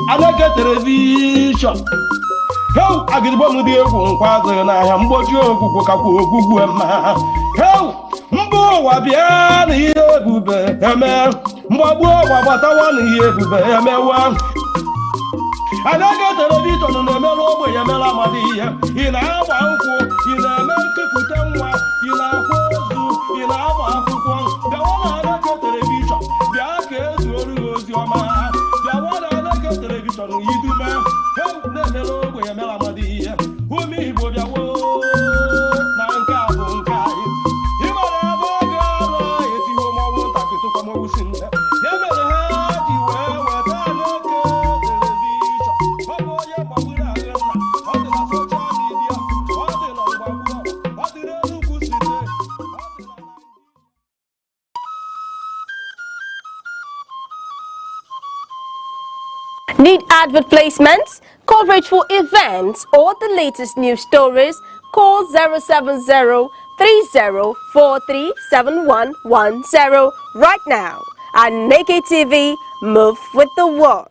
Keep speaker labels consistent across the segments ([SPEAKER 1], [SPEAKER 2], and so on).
[SPEAKER 1] Aneke television. How I get one with the Quadrant and I am what you Kukaku. How Mbo Wabian here, Bube, Emel, Mbo, what I want here, Bube, Emel. Aneke television on the Melo, Yamela Madia, in our uncle, in America, Putanwa, in our Kozu, in our Uncle, the one Aneke television, the Arcades will your man, the one Aneke television, you do man, help the Melo, Yamela Madia, who me would your woe, Nanka, Bunkai. You might have a girl, if you want to come over soon. You better have you well, what Aneke television.
[SPEAKER 2] Need advert placements, coverage for events, or the latest news stories? Call 070 3043 7110 right now. Aneke TV, move with the world.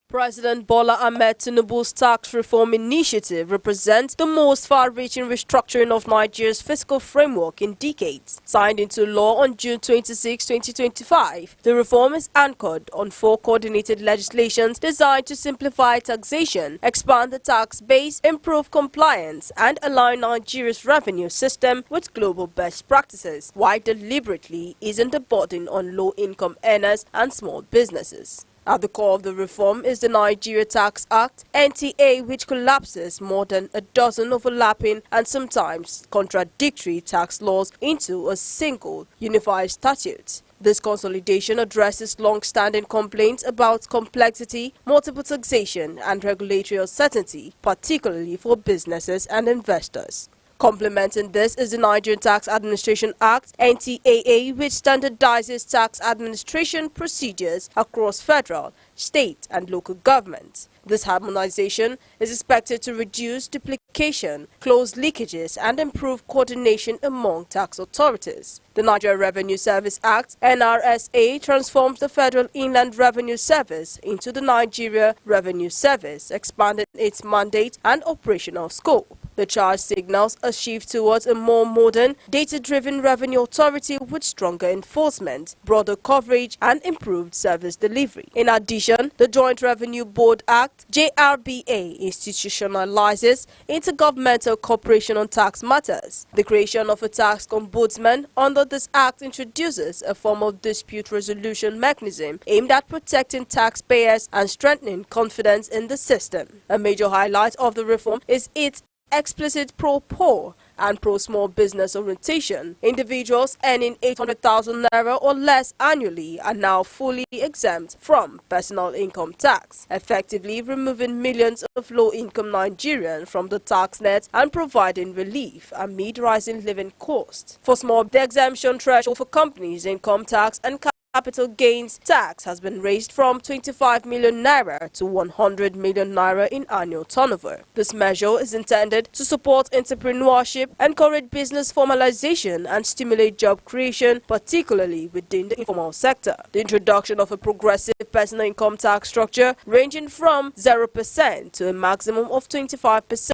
[SPEAKER 2] President Bola Ahmed Tinubu's tax reform initiative represents the most far-reaching restructuring of Nigeria's fiscal framework in decades. Signed into law on June 26, 2025, the reform is anchored on 4 coordinated legislations designed to simplify taxation, expand the tax base, improve compliance, and align Nigeria's revenue system with global best practices, while deliberately easing the burden on low-income earners and small businesses. At the core of the reform is the Nigeria Tax Act, NTA, which collapses more than a dozen overlapping and sometimes contradictory tax laws into a single unified statute. This consolidation addresses long-standing complaints about complexity, multiple taxation, and regulatory uncertainty, particularly for businesses and investors. Complementing this is the Nigerian Tax Administration Act, NTAA, which standardizes tax administration procedures across federal, state, and local governments. This harmonization is expected to reduce duplication, close leakages, and improve coordination among tax authorities. The Nigeria Revenue Service Act, NRSA, transforms the Federal Inland Revenue Service into the Nigeria Revenue Service, expanding its mandate and operational scope. The charge signals a shift towards a more modern, data-driven revenue authority with stronger enforcement, broader coverage, and improved service delivery. In addition, the Joint Revenue Board Act, JRBA, institutionalizes intergovernmental cooperation on tax matters. The creation of a tax ombudsman under this act introduces a formal dispute resolution mechanism aimed at protecting taxpayers and strengthening confidence in the system. A major highlight of the reform is its explicit pro-poor and pro-small business orientation. Individuals earning 800,000 naira or less annually are now fully exempt from personal income tax, effectively removing millions of low-income Nigerians from the tax net and providing relief amid rising living costs. For small, the exemption threshold for companies' income tax and capital gains tax has been raised from 25 million naira to 100 million naira in annual turnover. This measure is intended to support entrepreneurship, encourage business formalization, and stimulate job creation, particularly within the informal sector. The introduction of a progressive personal income tax structure ranging from 0% to a maximum of 25%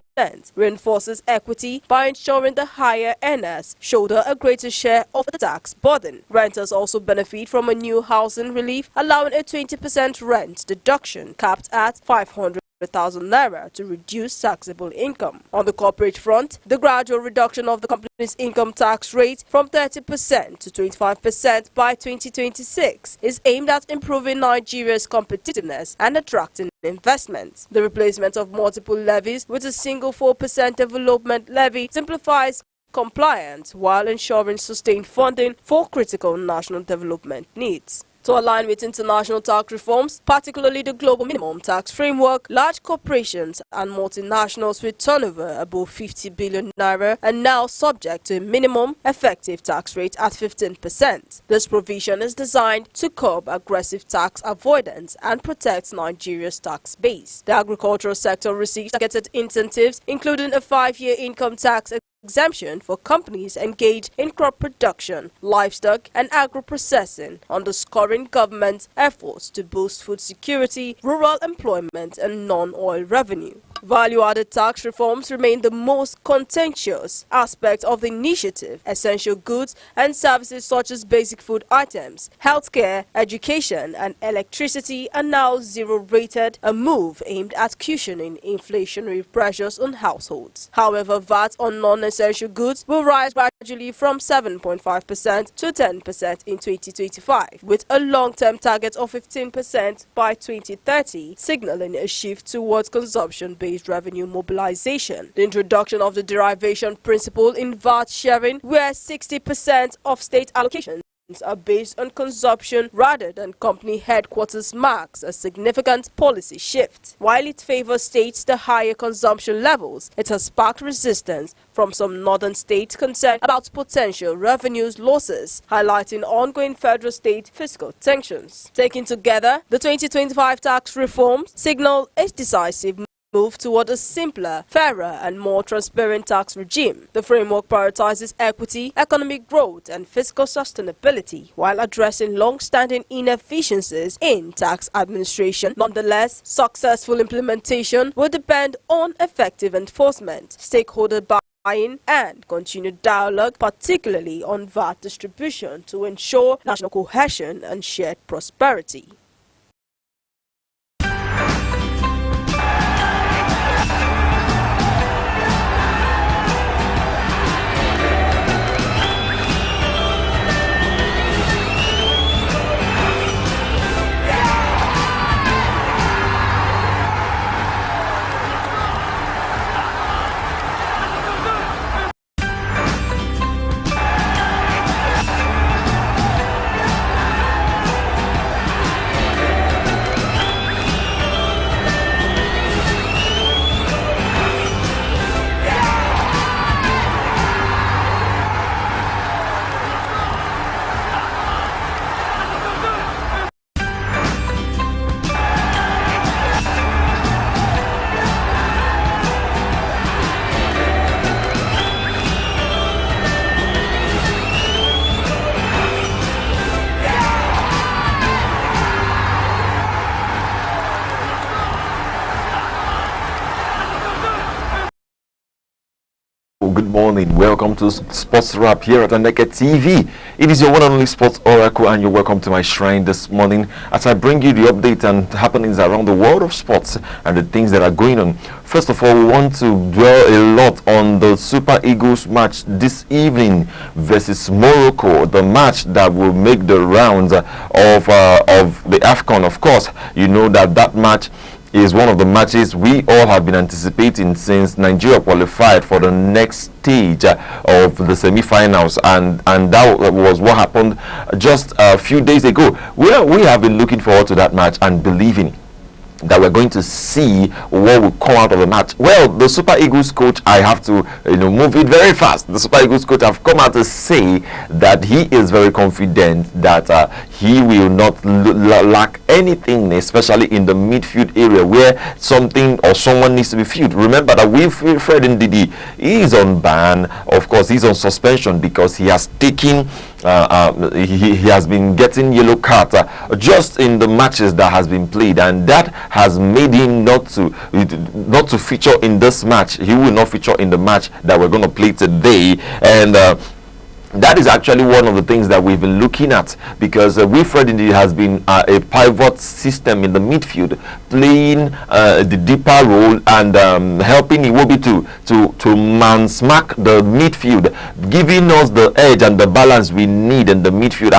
[SPEAKER 2] reinforces equity by ensuring the higher earners shoulder a greater share of the tax burden. Renters also benefit from a new housing relief, allowing a 20% rent deduction capped at 500,000 naira to reduce taxable income. On the corporate front, the gradual reduction of the company's income tax rate from 30% to 25% by 2026 is aimed at improving Nigeria's competitiveness and attracting investments. The replacement of multiple levies with a single 4% development levy simplifies compliance while ensuring sustained funding for critical national development needs. To align with international tax reforms, particularly the global minimum tax framework, large corporations and multinationals with turnover above 50 billion naira are now subject to a minimum effective tax rate at 15%. This provision is designed to curb aggressive tax avoidance and protect Nigeria's tax base. The agricultural sector receives targeted incentives, including a 5-year income tax exemption for companies engaged in crop production, livestock and agro-processing, underscoring government's efforts to boost food security, rural employment and non-oil revenue. Value-added tax reforms remain the most contentious aspect of the initiative. Essential goods and services such as basic food items, healthcare, education and electricity are now zero-rated, a move aimed at cushioning inflationary pressures on households. However, VAT on non-essential goods will rise gradually from 7.5% to 10% in 2025, with a long-term target of 15% by 2030, signaling a shift towards consumption-based revenue mobilization. The introduction of the derivation principle in VAT sharing, where 60% of state allocations are based on consumption rather than company headquarters, marks a significant policy shift. While it favors states the higher consumption levels, it has sparked resistance from some northern states concerned about potential revenues losses, highlighting ongoing federal-state fiscal tensions. Taken together, the 2025 tax reforms signal a decisive move toward a simpler, fairer and more transparent tax regime. The framework prioritizes equity, economic growth and fiscal sustainability while addressing long-standing inefficiencies in tax administration. Nonetheless, successful implementation will depend on effective enforcement, stakeholder buy-in and continued dialogue, particularly on VAT distribution, to ensure national cohesion and shared prosperity.
[SPEAKER 3] Good morning, welcome to Sports Wrap here at Aneke TV. It is your one and only sports oracle and you're welcome to my shrine this morning as I bring you the update and happenings around the world of sports and the things that are going on. First of all, we want to dwell a lot on the Super Eagles match this evening versus Morocco, the match that will make the rounds of the AFCON. Of course, you know that match is one of the matches we all have been anticipating since Nigeria qualified for the next stage of the semi-finals, and that was what happened just a few days ago. We have been looking forward to that match and believing that we're going to see what will come out of the match. Well, the Super Eagles coach, I have to move it very fast. The Super Eagles coach have come out to say that he is very confident that he will not lack anything, especially in the midfield area where something or someone needs to be filled. Remember that Wilfred Ndidi is on ban. Of course, he's on suspension because he has taken he has been getting yellow card just in the matches that has been played, and that has made him not to feature in this match. He will not feature in the match that we're going to play today, and that is actually one of the things that we've been looking at, because Wilfred Ndidi has been a pivot system in the midfield, playing the deeper role and helping Iwobi to man-smack the midfield, giving us the edge and the balance we need in the midfield,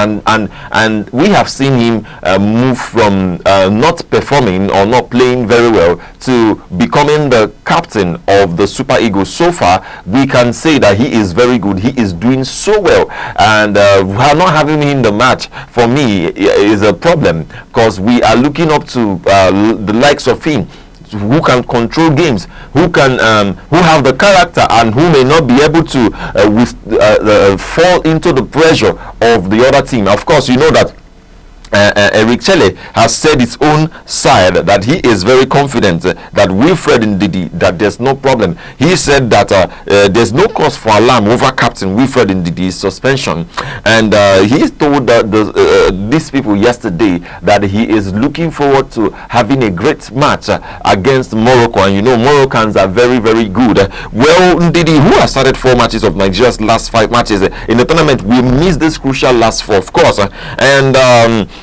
[SPEAKER 3] and we have seen him move from not performing or not playing very well to becoming the captain of the Super Eagles. So far, we can say that he is very good. He is doing so well, and not having him in the match for me is a problem, because we are looking up to the likes of him, who can control games, who have the character, and who may not be able to fall into the pressure of the other team. Of course, you know that Eric Chelle has said his own side that he is very confident that Wilfred Ndidi, that there's no problem. He said that there's no cause for alarm over Captain Wilfred Ndidi's suspension, and he told these people yesterday that he is looking forward to having a great match against Morocco, and you know Moroccans are very, very good. Well, Ndidi, who has started 4 matches of Nigeria's last 5 matches in the tournament, will miss this crucial last 4, of course, and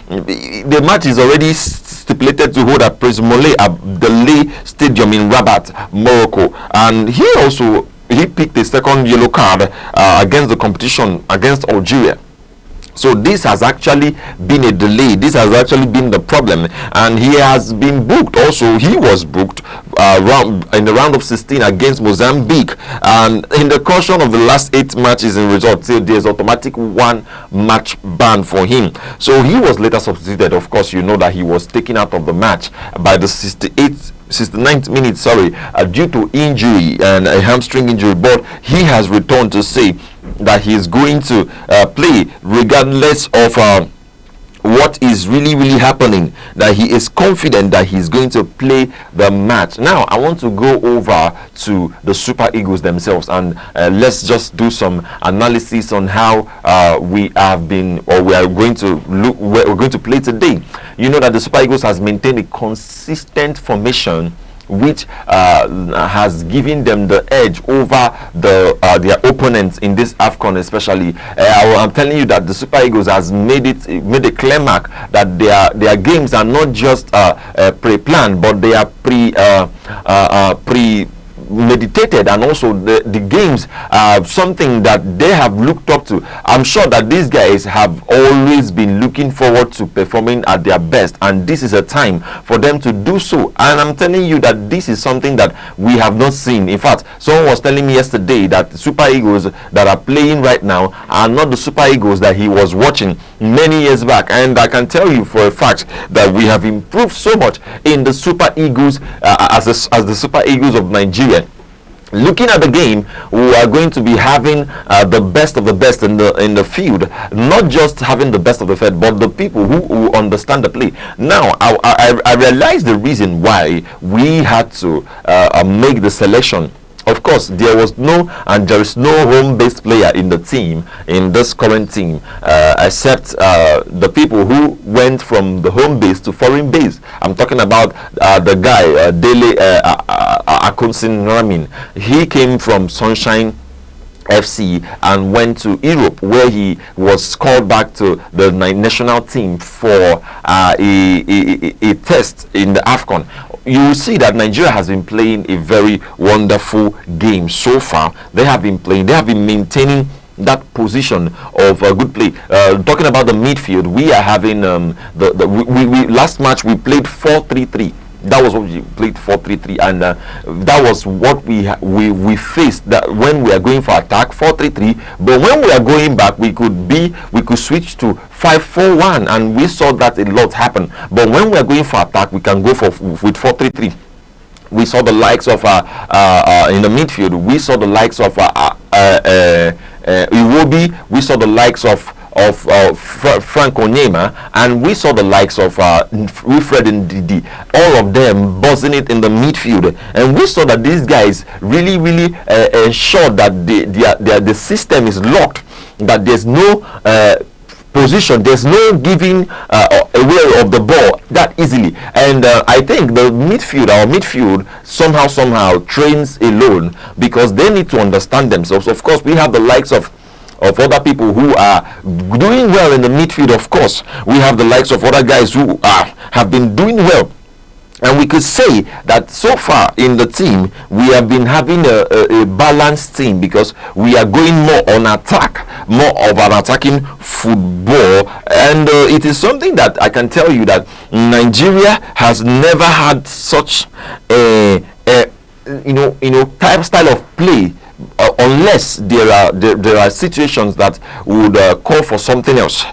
[SPEAKER 3] the match is already stipulated to hold at Presmole Abdelé Stadium in Rabat, Morocco, and he picked a second yellow card against the competition against Algeria. So this has actually been a delay. This has actually been the problem, and he has been booked. Also, he was booked in the round of 16 against Mozambique, and in the caution of the last 8 matches in result, there's automatic 1 match ban for him. So he was later substituted. Of course, you know that he was taken out of the match by the 69th minute, due to injury and a hamstring injury, but he has returned to say that he is going to play regardless of what is really happening, that he is confident that he's going to play the match. Now I want to go over to the Super Eagles themselves, and let's just do some analysis on how we have been, or we are going to look, we're going to play today. You know that the Super Eagles has maintained a consistent formation which has given them the edge over their opponents in this AFCON, especially. I'm telling you that the Super Eagles has made a clear mark that their games are not just pre-planned, but they are meditated, and also the games are something that they have looked up to. I'm sure that these guys have always been looking forward to performing at their best, and this is a time for them to do so. And I'm telling you that this is something that we have not seen. In fact, someone was telling me yesterday that the Super Eagles that are playing right now are not the Super Eagles that he was watching many years back, and I can tell you for a fact that we have improved so much in the Super Eagles as the Super Eagles of Nigeria. Looking at the game, we are going to be having the best of the best in the field, not just having the best of the field, but the people who understand the play. Now, I realize the reason why we had to make the selection. Of course, there was no, and there is no home-based player in the team, in this current team, except the people who went from the home base to foreign base. I'm talking about the guy, Dele Akunsin Ramin. He came from Sunshine FC and went to Europe, where he was called back to the national team for a test in the AFCON. You will see that Nigeria has been playing a very wonderful game so far. They have been maintaining that position of good play. Talking about the midfield, we are having we last match we played 4-3-3. That was what we played, 4-3-3, and that was what we faced, that when we are going for attack 4-3-3, but when we are going back we could switch to 5-4-1, and we saw that a lot happen. But when we are going for attack, we can go with 4-3-3. We saw the likes of in the midfield, we saw the likes of Iwobi, we saw the likes of Frank Onyema, and we saw the likes of Wilfred Ndidi, all of them buzzing it in the midfield, and we saw that these guys really ensured that the system is locked, that there's no position, there's no giving away of the ball that easily. And I think our midfield somehow trains alone, because they need to understand themselves. Of course, we have the likes of other people who are doing well in the midfield. Of course, we have the likes of other guys who have been doing well, and we could say that so far in the team we have been having a balanced team, because we are going more on attack, more of an attacking football, and it is something that I can tell you that Nigeria has never had such a type style of play, unless there are situations that would call for something else.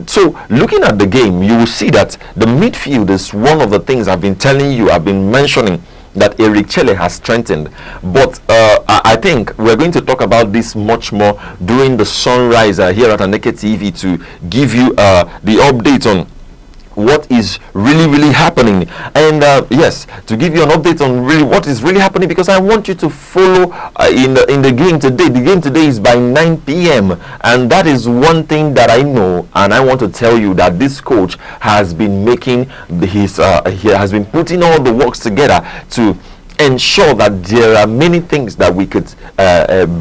[SPEAKER 3] So looking at the game, you will see that the midfield is one of the things I've been telling you, I've been mentioning, that Eric Chelle has strengthened. But I think we're going to talk about this much more during the sunrise here at Aneke TV to give you the update on what is really happening, and yes, to give you an update on really what is really happening, because I want you to follow in the game today. The game today is by 9 p.m. and that is one thing that I know, and I want to tell you that this coach has been making his he has been putting all the works together to ensure that there are many things that we could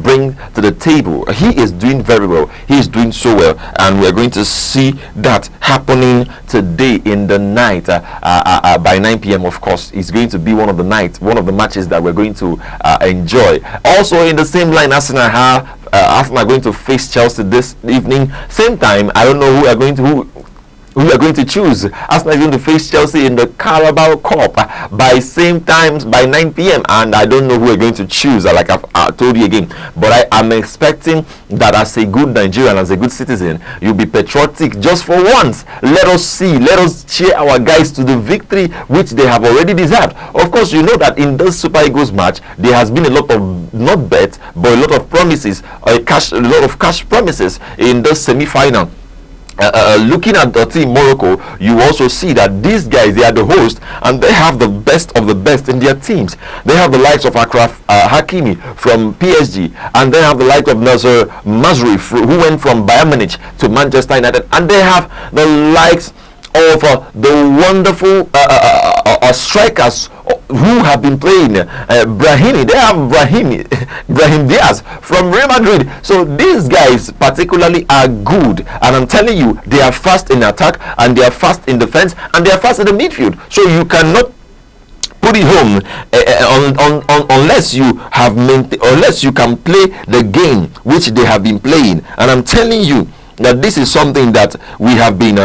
[SPEAKER 3] bring to the table. He is doing very well. He is doing so well, and we're going to see that happening today in the night by 9 p.m. Of course, it's going to be one of the matches that we're going to enjoy. Also, in the same line, Arsenal are going to face Chelsea this evening. Same time, I don't know who are going to choose. Arsenal is going to face Chelsea in the Carabao Cup by same times by 9 p.m. and I don't know who we're going to choose, like I've told you again. But I'm expecting that as a good Nigerian, as a good citizen, you'll be patriotic just for once. Let us cheer our guys to the victory which they have already deserved. Of course, you know that in this Super Eagles match there has been a lot of not bet but a lot of promises, a lot of cash promises in the semi-final. Looking at the team Morocco, you also see that these guys, they are the host and they have the best of the best in their teams. They have the likes of Akraf Hakimi from PSG, and they have the likes of Nasser Mazri who went from Bayern Munich to Manchester United, and they have the likes of the wonderful strikers who have been playing Brahimi. They have Brahim Diaz from Real Madrid. So these guys particularly are good, and I'm telling you, they are fast in attack and they are fast in defense and they are fast in the midfield. So you cannot put it home unless you have unless you can play the game which they have been playing. And I'm telling you that this is something that we have been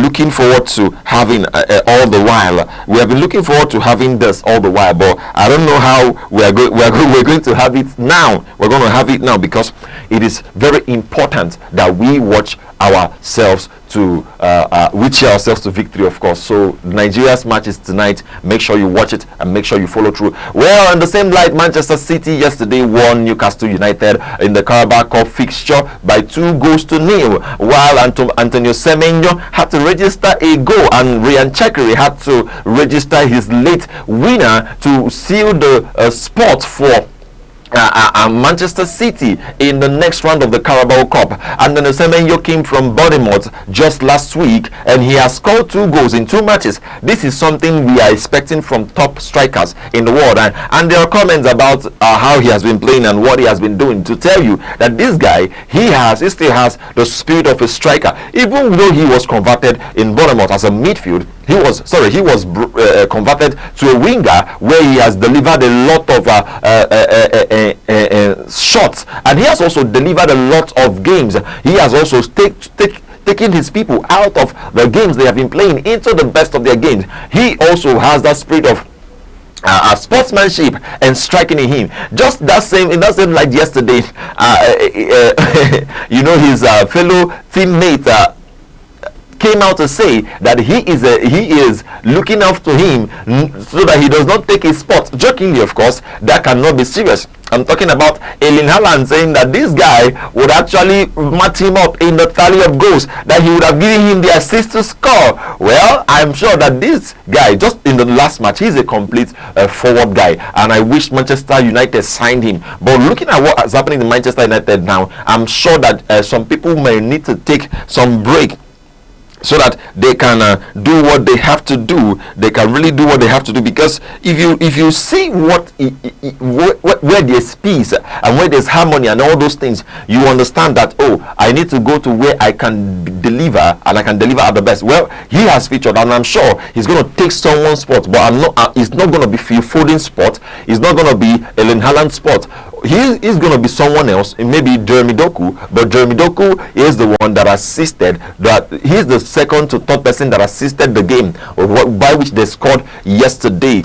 [SPEAKER 3] looking forward to having all the while. We have been looking forward to having this all the while, but I don't know how we're going to have it now. We're going to have it now because it is very important that we watch ourselves to cheer ourselves to victory, of course. So Nigeria's match is tonight. Make sure you watch it and make sure you follow through. Well, in the same light, Manchester City yesterday won Newcastle United in the Carabao Cup fixture by 2-0, while Antonio Semenyo had to register a goal and Ryan Chekiri had to register his late winner to seal the spot for Manchester City in the next round of the Carabao Cup. And then Semenyo came from Bournemouth just last week and he has scored 2 goals in 2 matches. This is something we are expecting from top strikers in the world, and there are comments about how he has been playing and what he has been doing, to tell you that this guy, he still has the spirit of a striker. Even though he was converted in Bournemouth as a midfield, he was converted to a winger where he has delivered a lot of shots, and he has also delivered a lot of games. He has also taking his people out of the games they have been playing into the best of their games. He also has that spirit of sportsmanship and striking in him. Just that same like yesterday, you know, his fellow teammate came out to say that he is looking after him so that he does not take his spot. Jokingly, of course, that cannot be serious. I'm talking about Erling Haaland saying that this guy would actually match him up in the tally of goals, that he would have given him the assist to score. Well, I'm sure that this guy, just in the last match, he's a complete forward guy, and I wish Manchester United signed him. But looking at what is happening in Manchester United now, I'm sure that some people may need to take some break so that they can do what they have to do. They can really do what they have to do, because if you see where there's peace and where there's harmony and all those things, you understand that, oh, I need to go to where I can deliver, and I can deliver at the best. Well, he has featured, and I'm sure he's going to take someone's spot, but it's not going to be Phil Foden's spot. It's not going to be Erling Haaland's spot. He's going to be someone else, maybe Jeremy Doku, but Jeremy Doku is the one that assisted, that he's the second to third person that assisted the game by which they scored yesterday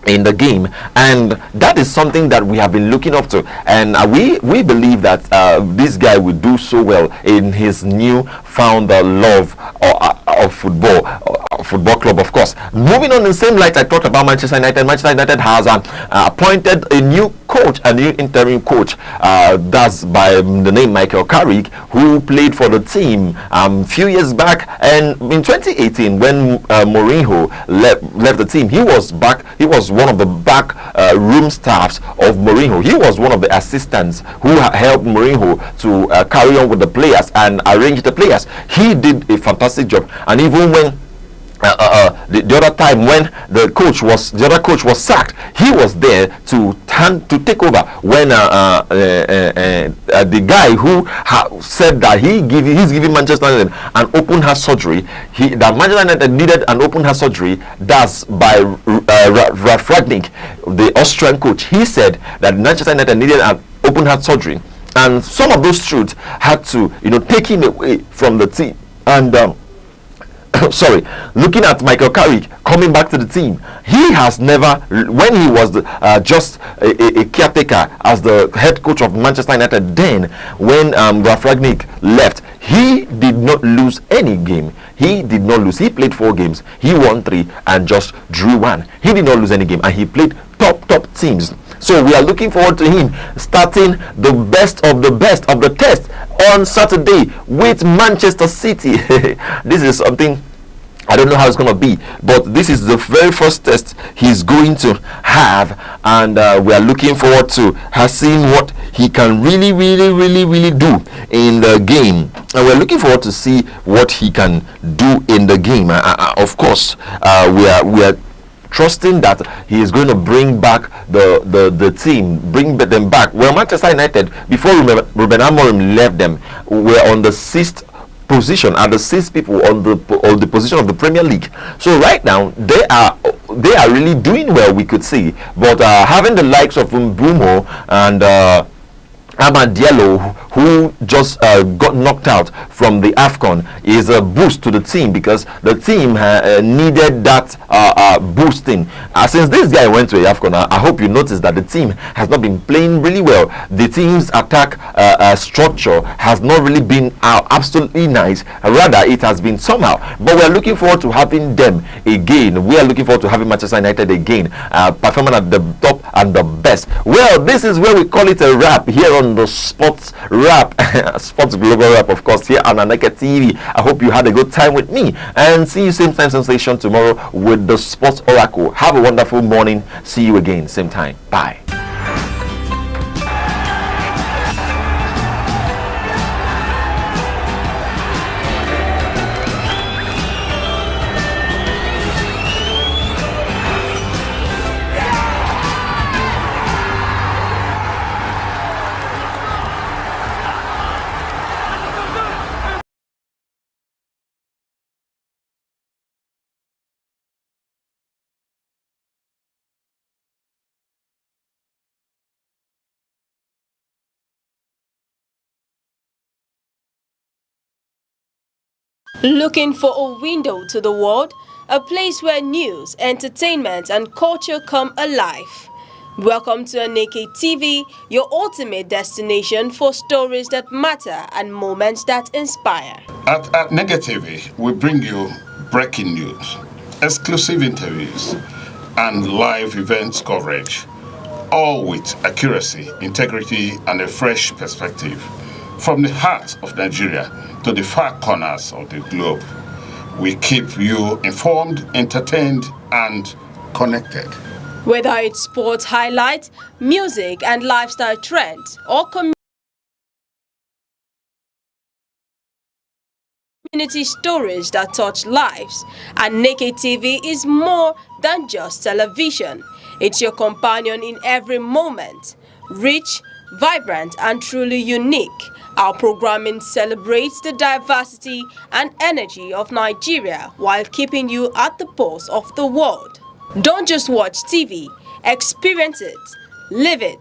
[SPEAKER 3] in the game, and that is something that we have been looking up to, and we believe that this guy will do so well in his new found love of football club, of course. Moving on in the same light, I talked about Manchester United. Manchester United has appointed a new coach, a new interim coach. That's by the name Michael Carrick, who played for the team a few years back. And in 2018, when Mourinho left the team, he was back. He was one of the back room staffs of Mourinho. He was one of the assistants who helped Mourinho to carry on with the players and arrange the players. He did a fantastic job. And even when the other time when the other coach was sacked, he was there to take over when the guy who said that he's giving Manchester United an open heart surgery, that Manchester United needed an open heart surgery. That's by Ralf Rangnick, the Austrian coach. He said that Manchester United needed an open heart surgery, and some of those truths had to taken away from the team. And sorry, looking at Michael Carrick coming back to the team, he has never, when he was just a caretaker as the head coach of Manchester United, then when Ralf Rangnick left, he did not lose any game. He did not lose. He played 4 games. He won 3 and just drew 1. He did not lose any game, and he played top teams. So we are looking forward to him starting the best of the test on Saturday with Manchester City. This is something I don't know how it's going to be, but this is the very first test he's going to have, and we are looking forward to seeing what he can really do in the game. And we're looking forward to see what he can do in the game. Of course, we are trusting that he is going to bring back the team, bring them back. Well, Manchester United, before Ruben Amorim left them, were on the 6th position, at the 6th people on the position of the Premier League. So right now they are really doing well, we could see. But having the likes of Mbeumo and Amad Diallo, who just got knocked out from the AFCON, is a boost to the team, because the team needed that boosting. Since this guy went to the AFCON, I hope you noticed that the team has not been playing really well. The team's attack structure has not really been absolutely nice. Rather, it has been somehow. But we are looking forward to having them again. We are looking forward to having Manchester United again, performing at the top and the best. Well, this is where we call it a wrap here on the Sports Wrap, Sports Global Wrap, of course, here on Aneke TV. I hope you had a good time with me, and see you same time, same station tomorrow with the Sports Oracle. Have a wonderful morning. See you again, same time. Bye.
[SPEAKER 2] Looking for a window to the world, a place where news, entertainment and culture come alive. Welcome to Aneke TV, your ultimate destination for stories that matter and moments that inspire.
[SPEAKER 4] At Aneke TV, we bring you breaking news, exclusive interviews, and live events coverage, all with accuracy, integrity, and a fresh perspective. From the heart of Nigeria to the far corners of the globe, we keep you informed, entertained, and connected.
[SPEAKER 2] Whether it's sports highlights, music and lifestyle trends, or community stories that touch lives, Aneke TV is more than just television. It's your companion in every moment. Rich, vibrant, and truly unique, our programming celebrates the diversity and energy of Nigeria while keeping you at the pulse of the world. Don't just watch TV, experience it, live it,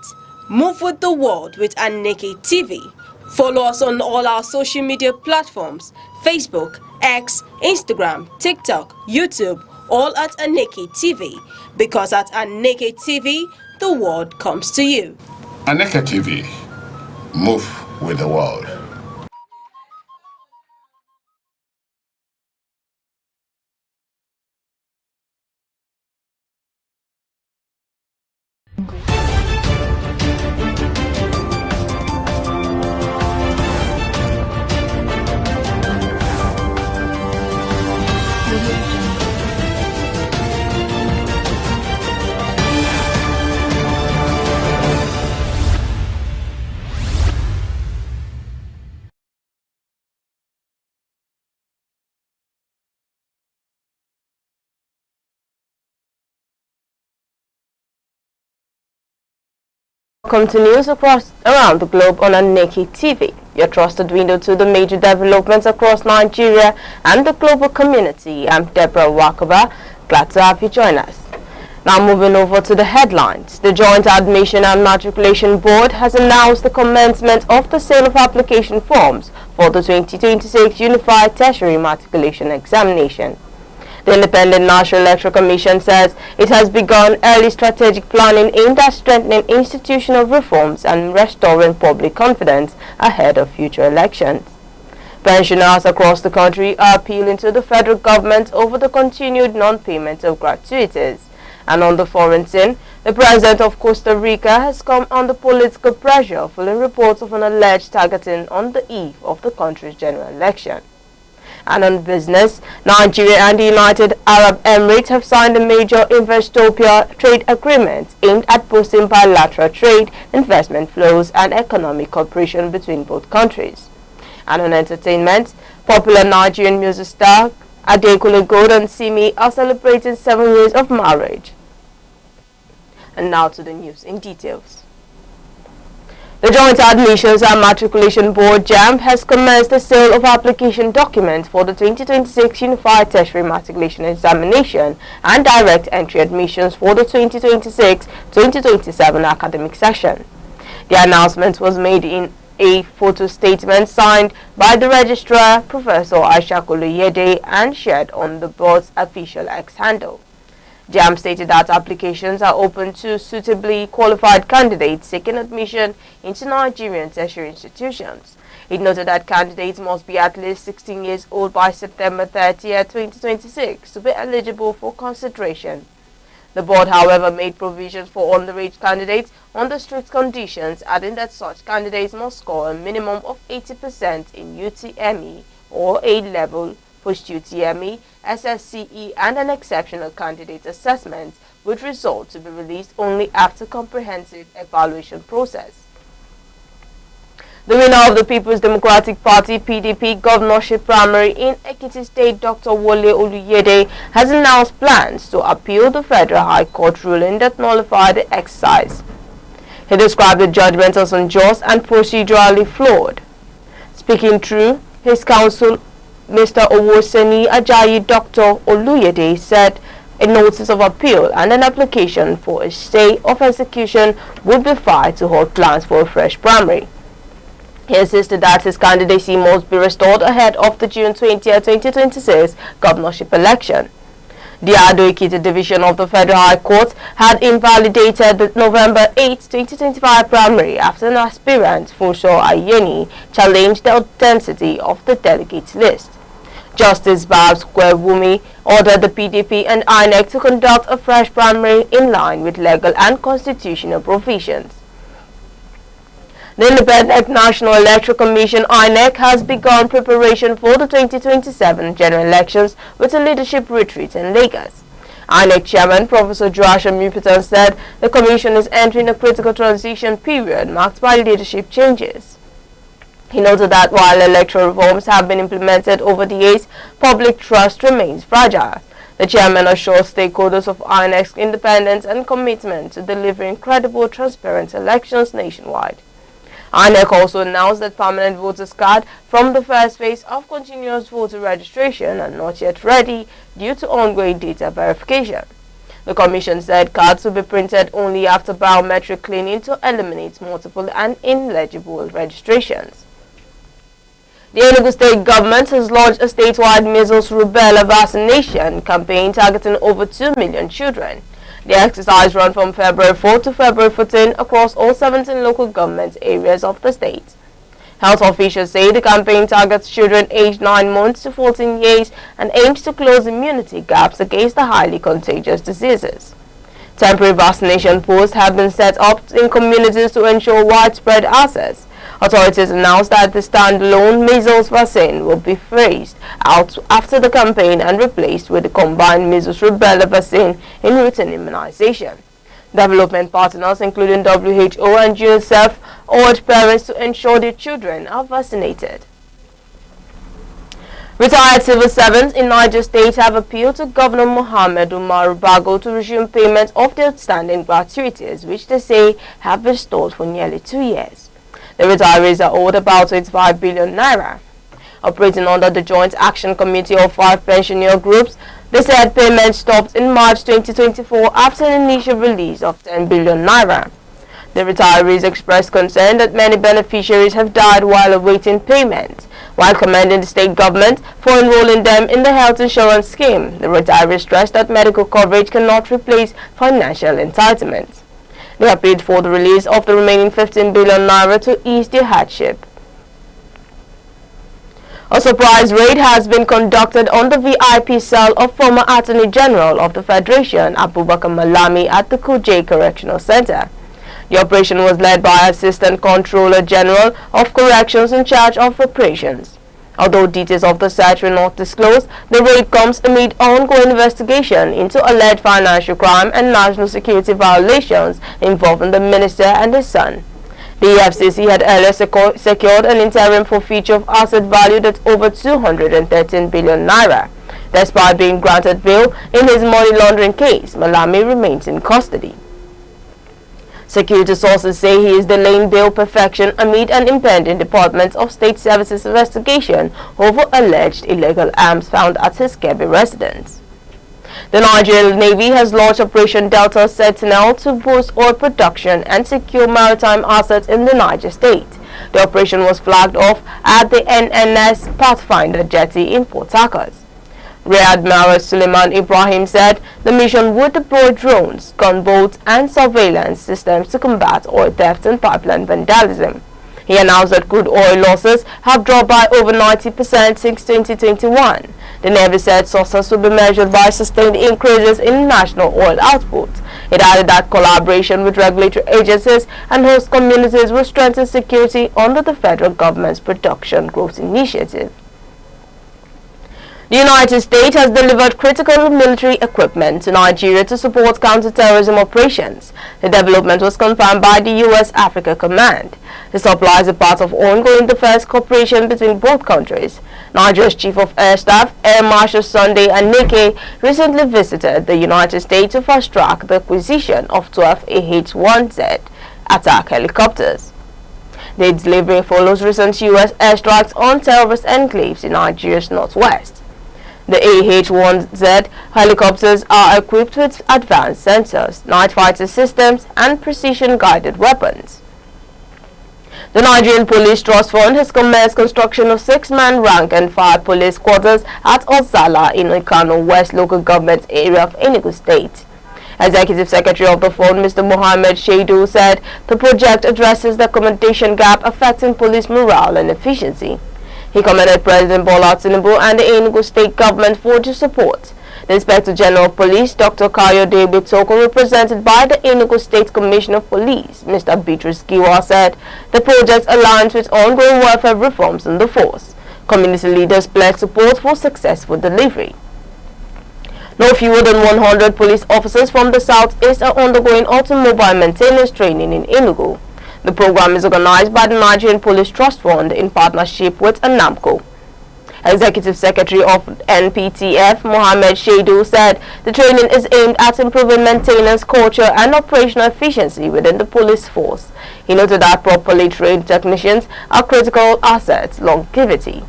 [SPEAKER 2] move with the world with Aneke TV. Follow us on all our social media platforms: Facebook, X, Instagram, TikTok, YouTube, all at Aneke TV. Because at Aneke TV, the world comes to you.
[SPEAKER 4] Aneke TV, move with the world.
[SPEAKER 5] Welcome to news around the globe on Aneke TV, your trusted window to the major developments across Nigeria and the global community. I'm Deborah Wakaba. Glad to have you join us. Now moving over to the headlines. The Joint Admission and Matriculation Board has announced the commencement of the sale of application forms for the 2026 Unified Tertiary Matriculation Examination. The Independent National Electoral Commission says it has begun early strategic planning aimed at strengthening institutional reforms and restoring public confidence ahead of future elections. Pensioners across the country are appealing to the federal government over the continued non-payment of gratuities. And on the foreign scene, the president of Costa Rica has come under political pressure following reports of an alleged targeting on the eve of the country's general election. And on business, Nigeria and the United Arab Emirates have signed a major Investopia trade agreement aimed at boosting bilateral trade, investment flows and economic cooperation between both countries. And on entertainment, popular Nigerian music star Aneke Gold and Simi are celebrating 7 years of marriage. And now to the news in details. The Joint Admissions and Matriculation Board (JAMB) has commenced the sale of application documents for the 2026 Unified Tertiary Matriculation Examination and direct entry admissions for the 2026-2027 academic session. The announcement was made in a photo statement signed by the Registrar, Professor Aisha Koluyede, and shared on the board's official X handle. JAMB stated that applications are open to suitably qualified candidates seeking admission into Nigerian tertiary institutions. It noted that candidates must be at least 16 years old by September 30, 2026 to be eligible for consideration. The board, however, made provisions for underage candidates under strict conditions, adding that such candidates must score a minimum of 80% in UTME or A-level, post-UTME, SSCE and an exceptional candidate assessment, with results to be released only after comprehensive evaluation process. The winner of the People's Democratic Party (PDP) governorship primary in Ekiti State, Dr. Wole Oluyede, has announced plans to appeal the Federal High Court ruling that nullified the exercise. He described the judgment as unjust and procedurally flawed. Speaking through his counsel, Mr. Owoseni Ajayi, Dr. Oluyede said a notice of appeal and an application for a stay of execution would be filed to hold plans for a fresh primary. He insisted that his candidacy must be restored ahead of the June 20, 2026 governorship election. The Ado-Ekiti division of the Federal High Court had invalidated the November 8, 2025 primary after an aspirant, Funsho Ayeni, challenged the authenticity of the delegates list. Justice Babs Kwewumi ordered the PDP and Aneke to conduct a fresh primary in line with legal and constitutional provisions. The Independent National Electoral Commission (INEC) has begun preparation for the 2027 general elections with a leadership retreat in Lagos. INEC Chairman Professor Joashua Mupitan said the Commission is entering a critical transition period marked by leadership changes. He noted that while electoral reforms have been implemented over the years, public trust remains fragile. The chairman assures stakeholders of INEC's independence and commitment to delivering credible, transparent elections nationwide. INEC also announced that permanent voters' cards from the first phase of continuous voter registration are not yet ready due to ongoing data verification. The Commission said cards will be printed only after biometric cleaning to eliminate multiple and illegible registrations. The Enugu State government has launched a statewide measles rubella vaccination campaign targeting over 2 million children. The exercise ran from February 4 to February 14 across all 17 local government areas of the state. Health officials say the campaign targets children aged 9 months to 14 years and aims to close immunity gaps against the highly contagious diseases. Temporary vaccination posts have been set up in communities to ensure widespread access. Authorities announced that the standalone measles vaccine will be phased out after the campaign and replaced with the combined measles rubella vaccine in routine immunization. Development partners, including WHO and UNICEF, urge parents to ensure their children are vaccinated. Retired civil servants in Niger State have appealed to Governor Mohammed Umaru Bago to resume payment of their outstanding gratuities, which they say have been stalled for nearly 2 years. The retirees are owed about 25 billion naira. Operating under the Joint Action Committee of 5 pensioner groups, they said payment stopped in March 2024 after an initial release of 10 billion naira. The retirees expressed concern that many beneficiaries have died while awaiting payment. While commending the state government for enrolling them in the health insurance scheme, the retirees stressed that medical coverage cannot replace financial entitlement. They appealed for the release of the remaining 15 billion naira to ease their hardship. A surprise raid has been conducted on the VIP cell of former Attorney General of the Federation, Abubakar Malami, at the Kuje Correctional Center. The operation was led by Assistant Controller General of Corrections in charge of operations. Although details of the search were not disclosed, the raid comes amid ongoing investigation into alleged financial crime and national security violations involving the minister and his son. The EFCC had earlier secured an interim forfeiture of asset valued at over 213 billion naira. Despite being granted bail in his money laundering case, Malami remains in custody. Security sources say he is delaying bail perfection amid an impending Department of State Services investigation over alleged illegal arms found at his Kebbi residence. The Nigerian Navy has launched Operation Delta Sentinel to boost oil production and secure maritime assets in the Niger State. The operation was flagged off at the NNS Pathfinder jetty in Port Harcourt. Rear Admiral Suleiman Ibrahim said the mission would deploy drones, gunboats and surveillance systems to combat oil theft and pipeline vandalism. He announced that crude oil losses have dropped by over 90% since 2021. The Navy said sources will be measured by sustained increases in national oil output. It added that collaboration with regulatory agencies and host communities will strengthen security under the federal government's production growth initiative. The United States has delivered critical military equipment to Nigeria to support counter-terrorism operations. The development was confirmed by the U.S. Africa Command. The supply is a part of ongoing defense cooperation between both countries. Nigeria's Chief of Air Staff, Air Marshal Sunday Aneke, recently visited the United States to fast-track the acquisition of 12 AH-1Z attack helicopters. The delivery follows recent U.S. airstrikes on terrorist enclaves in Nigeria's northwest. The AH-1Z helicopters are equipped with advanced sensors, night fighter systems, and precision-guided weapons. The Nigerian Police Trust Fund has commenced construction of 6-man rank and fire police quarters at Ozala in Ikano West local government area of Enugu State. Executive Secretary of the fund, Mr. Mohammed Shaidu, said the project addresses the accommodation gap affecting police morale and efficiency. He commended President Bola Tinubu and the Enugu State government for their support. The Inspector General of Police, Dr. Kayode Bitoko, represented by the Enugu State Commissioner of Police, Mr. Beatrice Giwa, said the project aligns with ongoing welfare reforms in the force. Community leaders pledged support for successful delivery. No fewer than 100 police officers from the southeast are undergoing automobile maintenance training in Enugu. The program is organized by the Nigerian Police Trust Fund in partnership with ANAMCO. Executive Secretary of NPTF, Mohammed Shaidu, said the training is aimed at improving maintenance culture and operational efficiency within the police force. He noted that properly trained technicians are critical assets longevity.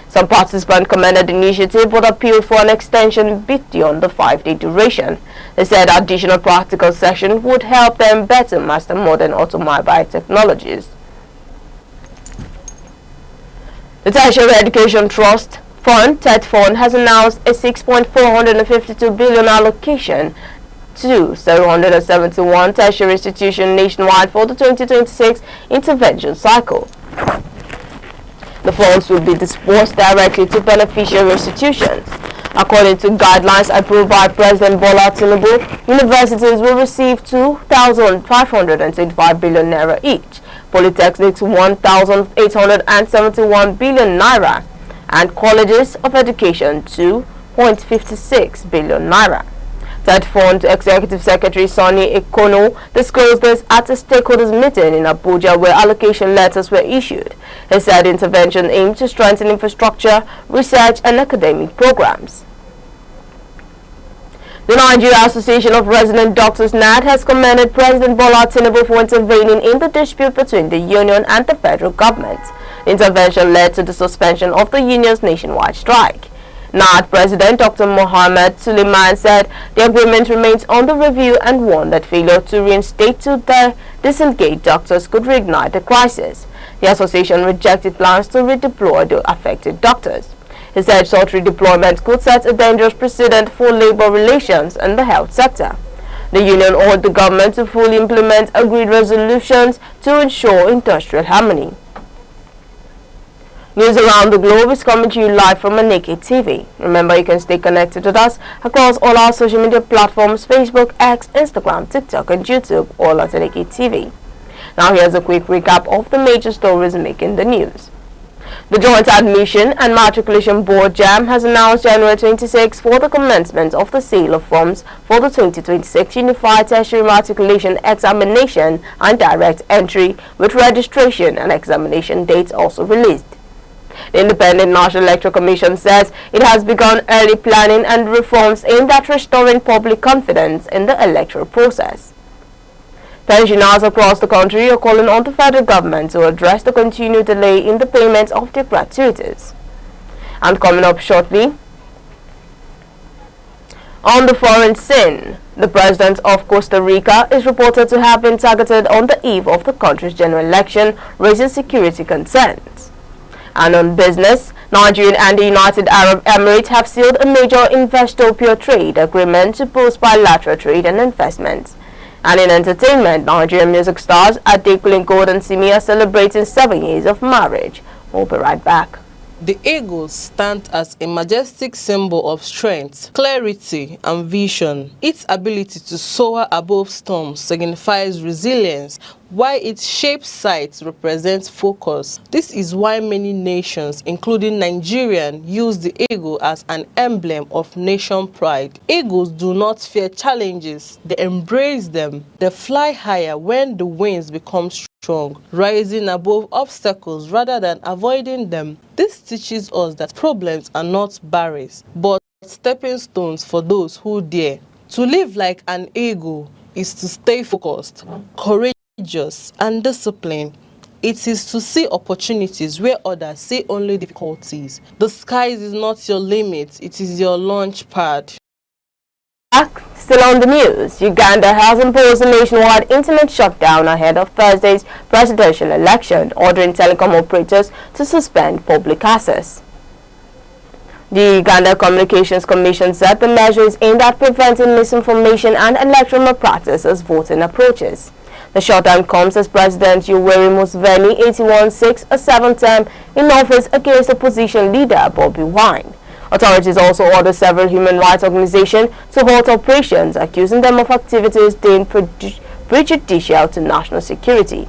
[SPEAKER 5] Some participants commended the initiative but appealed for an extension beyond the 5-day duration. They said additional practical sessions would help them better master modern automobile technologies. The Tertiary Education Trust Fund, TED Fund, has announced a 6.452 billion allocation to 771 tertiary institutions nationwide for the 2026 intervention cycle. The funds will be disbursed directly to beneficiary institutions. According to guidelines approved by President Bola Tinubu, universities will receive 2,525 billion naira each, polytechnics 1,871 billion naira, and colleges of education 2.56 billion naira. Third Fund Executive Secretary Sonny Ekono disclosed this at a stakeholders meeting in Abuja where allocation letters were issued. He said intervention aimed to strengthen infrastructure, research and academic programs. The Nigeria Association of Resident Doctors (NAD) has commended President Bola Tinubu for intervening in the dispute between the union and the federal government. The intervention led to the suspension of the union's nationwide strike. NAD President Dr. Mohammed Suleiman said the agreement remains under review and warned that failure to reinstate to the disengaged doctors could reignite the crisis. The association rejected plans to redeploy the affected doctors. He said such redeployment could set a dangerous precedent for labor relations in the health sector. The union urged the government to fully implement agreed resolutions to ensure industrial harmony. News around the globe is coming to you live from Aneke TV. Remember, you can stay connected with us across all our social media platforms: Facebook, X, Instagram, TikTok, and YouTube, all at Aneke TV. Now here's a quick recap of the major stories making the news. The Joint Admission and Matriculation Board (JAM) has announced January 26 for the commencement of the sale of forms for the 2026 Unified Tertiary Matriculation Examination and Direct Entry, with registration and examination dates also released. The Independent National Electoral Commission says it has begun early planning and reforms aimed at restoring public confidence in the electoral process. Pensioners across the country are calling on the federal government to address the continued delay in the payment of their gratuities. And coming up shortly, on the foreign scene, the president of Costa Rica is reported to have been targeted on the eve of the country's general election, raising security concerns. And on business, Nigeria and the United Arab Emirates have sealed a major investor-pure trade agreement to boost bilateral trade and investment. And in entertainment, Nigerian music stars Adekunle Gold and Simi are celebrating 7 years of marriage. We'll be right back.
[SPEAKER 6] The eagles stand as a majestic symbol of strength, clarity, and vision. Its ability to soar above storms signifies resilience, while its shaped sight represents focus. This is why many nations, including Nigeria, use the eagle as an emblem of nation pride. Eagles do not fear challenges, they embrace them. They fly higher when the winds become strong, rising above obstacles rather than avoiding them. This teaches us that problems are not barriers, but stepping stones for those who dare. To live like an eagle is to stay focused, courageous, and disciplined. It is to see opportunities where others see only difficulties. The sky is not your limit, it is your launch pad.
[SPEAKER 5] Still on the news, Uganda has imposed a nationwide internet shutdown ahead of Thursday's presidential election, ordering telecom operators to suspend public access. The Uganda Communications Commission said the measure is aimed at preventing misinformation and electoral malpractice as voting approaches. The shutdown comes as President Yoweri Museveni, 81, seeks a 7th term in office against opposition leader Bobi Wine. Authorities also ordered several human rights organizations to halt operations, accusing them of activities deemed prejudicial to national security.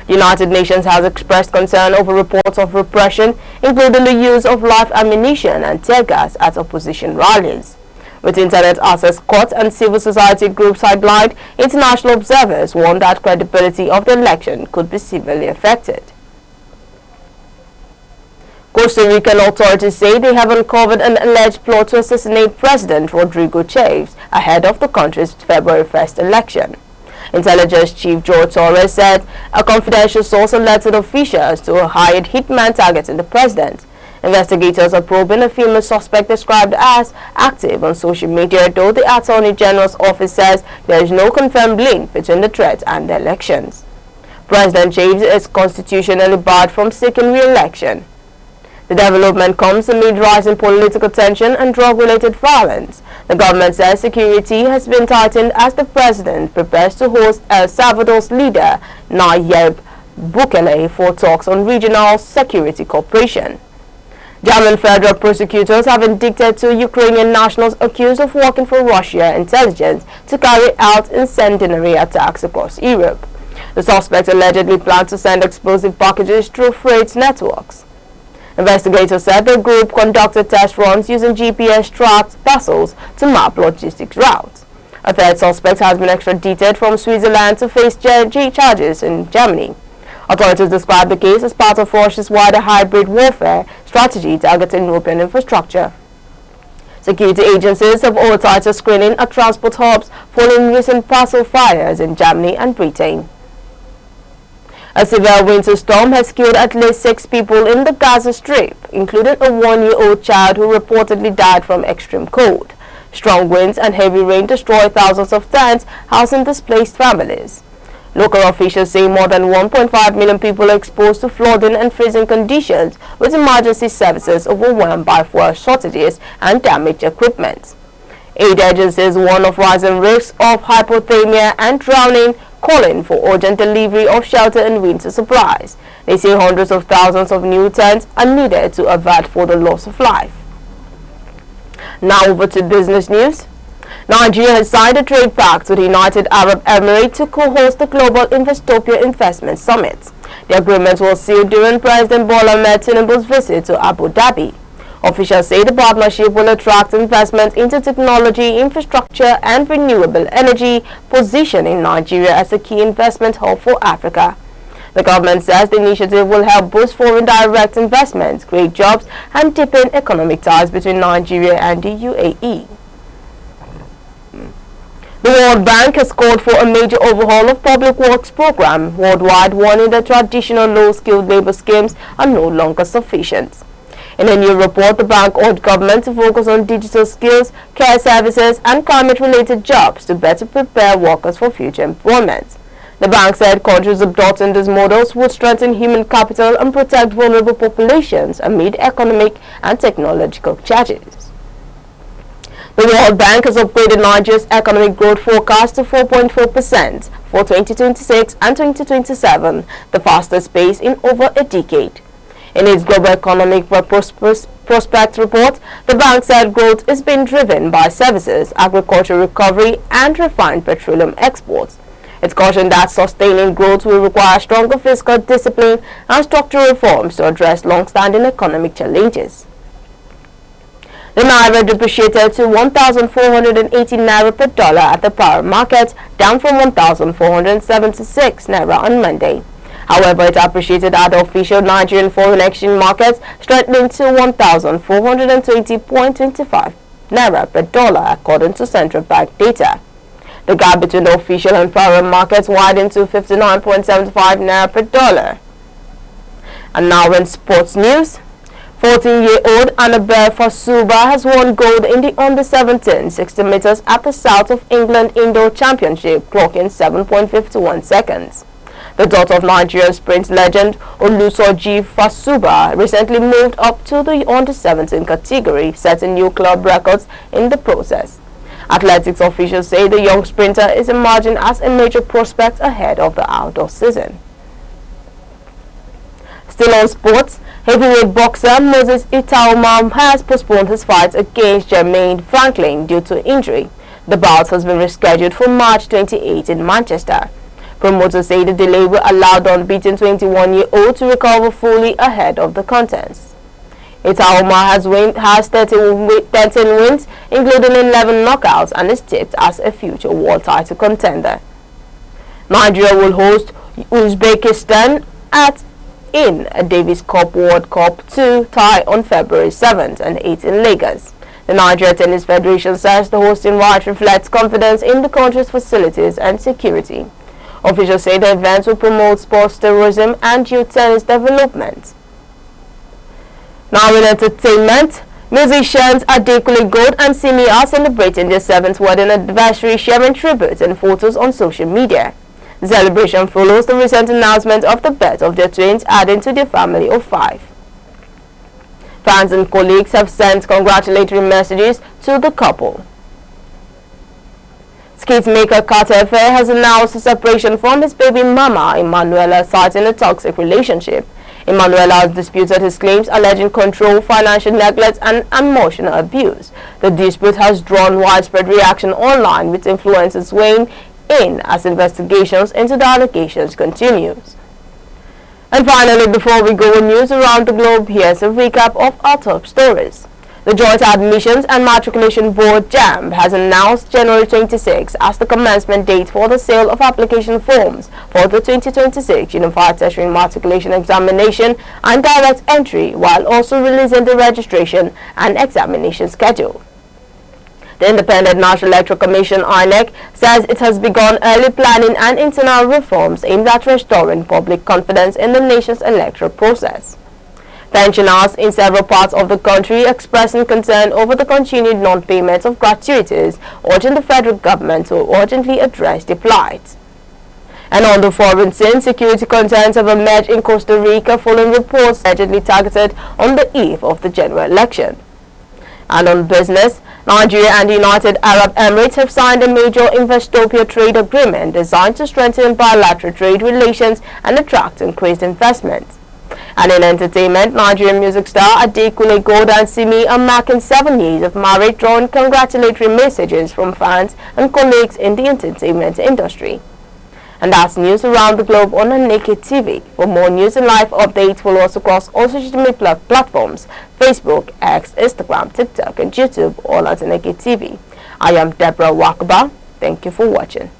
[SPEAKER 5] The United Nations has expressed concern over reports of repression, including the use of live ammunition and tear gas at opposition rallies. With internet access cut and civil society groups sidelined, international observers warn that credibility of the election could be severely affected. Costa Rican authorities say they have uncovered an alleged plot to assassinate President Rodrigo Chaves ahead of the country's February 1st election. Intelligence Chief George Torres said a confidential source alerted officials to a hired hitman targeting the president. Investigators are probing a female suspect described as active on social media, though the Attorney General's office says there is no confirmed link between the threat and the elections. President Chaves is constitutionally barred from seeking re-election. The development comes amid rising political tension and drug-related violence. The government says security has been tightened as the president prepares to host El Salvador's leader, Nayib Bukele, for talks on regional security cooperation. German federal prosecutors have indicted two Ukrainian nationals accused of working for Russia intelligence to carry out incendiary attacks across Europe. The suspects allegedly planned to send explosive packages through freight networks. Investigators said the group conducted test runs using GPS-tracked vessels to map logistics routes. A third suspect has been extradited from Switzerland to face charges in Germany. Authorities describe the case as part of Russia's wider hybrid warfare strategy targeting European infrastructure. Security agencies have also started screening at transport hubs following recent parcel fires in Germany and Britain. A severe winter storm has killed at least 6 people in the Gaza Strip, including a 1-year-old child who reportedly died from extreme cold. Strong winds and heavy rain destroyed thousands of tents, housing displaced families. Local officials say more than 1.5 million people are exposed to flooding and freezing conditions, with emergency services overwhelmed by fuel shortages and damaged equipment. Aid agencies warn of rising risks of hypothermia and drowning, calling for urgent delivery of shelter and winter supplies. They say hundreds of thousands of new tents are needed to avert further loss of life. Now over to business news. Nigeria has signed a trade pact with the United Arab Emirates to co-host the Global Investopia Investment Summit. The agreement was sealed during President Bola Ahmed Tinubu's visit to Abu Dhabi. Officials say the partnership will attract investment into technology, infrastructure and renewable energy, positioning Nigeria as a key investment hub for Africa. The government says the initiative will help boost foreign direct investments, create jobs and deepen economic ties between Nigeria and the UAE. The World Bank has called for a major overhaul of public works program worldwide, warning that traditional low-skilled labor schemes are no longer sufficient. In a new report, the bank urged government to focus on digital skills, care services and climate-related jobs to better prepare workers for future employment. The bank said countries adopting these models would strengthen human capital and protect vulnerable populations amid economic and technological challenges. The World Bank has upgraded Nigeria's economic growth forecast to 4.4% for 2026 and 2027, the fastest pace in over a decade. In its Global Economic Prospect Report, the bank said growth is being driven by services, agricultural recovery, and refined petroleum exports. It cautioned that sustaining growth will require stronger fiscal discipline and structural reforms to address long-standing economic challenges. The Naira depreciated to 1,480 Naira per dollar at the power market, down from 1,476 Naira on Monday. However, it appreciated at the official Nigerian foreign exchange markets, strengthening to 1,420.25 Naira per dollar, according to central bank data. The gap between the official and foreign markets widened to 59.75 Naira per dollar. And now in sports news. 14-year-old Aneke Fasuba has won gold in the under-17 60 meters at the South of England Indoor Championship, clocking 7.51 seconds. The daughter of Nigeria's sprint legend Olusoji Fasuba recently moved up to the under-17 category, setting new club records in the process. Athletics officials say the young sprinter is emerging as a major prospect ahead of the outdoor season. Still on sports, heavyweight boxer Moses Itaoma has postponed his fight against Jermaine Franklin due to injury. The bout has been rescheduled for March 28 in Manchester. Promoters say the delay will allow the unbeaten 21-year-old to recover fully ahead of the contest. Itaoma has 13 wins, including 11 knockouts, and is tipped as a future world title contender. Nigeria will host Uzbekistan in a Davis Cup World Cup 2 tie on February 7th and 8th in Lagos. The Nigeria Tennis Federation says the hosting right reflects confidence in the country's facilities and security. Officials say the event will promote sports tourism and youth tennis development. Now in entertainment, musicians Adekunle Gold and Simi are celebrating their 7th wedding anniversary, sharing tributes and photos on social media. The celebration follows the recent announcement of the birth of their twins, adding to their family of 5. Fans and colleagues have sent congratulatory messages to the couple. Skit maker Carter Fair has announced a separation from his baby mama, Emanuela, citing a toxic relationship. Emanuela has disputed his claims alleging control, financial neglect and emotional abuse. The dispute has drawn widespread reaction online, with influencers weighing in as investigations into the allegations continues. And finally, before we go on news around the globe, here's a recap of our top stories. The Joint Admissions and Matriculation Board (JAMB) has announced January 26 as the commencement date for the sale of application forms for the 2026 Unified Tertiary Matriculation Examination and Direct Entry, while also releasing the registration and examination schedule. The Independent National Electoral Commission (INEC) says it has begun early planning and internal reforms aimed at restoring public confidence in the nation's electoral process. Pensioners in several parts of the country expressing concern over the continued non-payment of gratuities, urging the federal government to urgently address the plight. And on the foreign scene, security concerns have emerged in Costa Rica following reports allegedly targeted on the eve of the general election. And on business, Nigeria and the United Arab Emirates have signed a major Investopia trade agreement designed to strengthen bilateral trade relations and attract increased investment. And in entertainment, Nigerian music star Adekunle Gold and Simi are marking 7 years of marriage, drawing congratulatory messages from fans and colleagues in the entertainment industry. And that's news around the globe on Aneke TV. For more news and live updates, follow us across all social media platforms: Facebook, X, Instagram, TikTok, and YouTube, all at Aneke TV. I am Deborah Wakaba. Thank you for watching.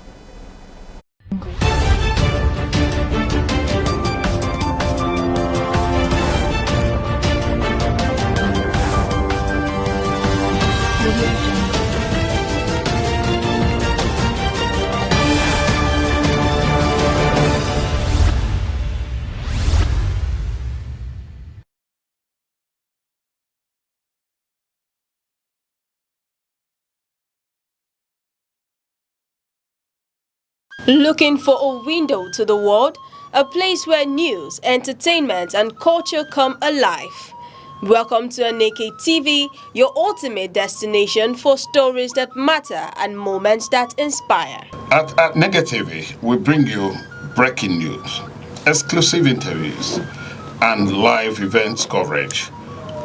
[SPEAKER 2] Looking for a window to the world, a place where news, entertainment, and culture come alive. Welcome to Aneke TV, your ultimate destination for stories that matter and moments that inspire.
[SPEAKER 4] At Aneke TV, we bring you breaking news, exclusive interviews, and live events coverage,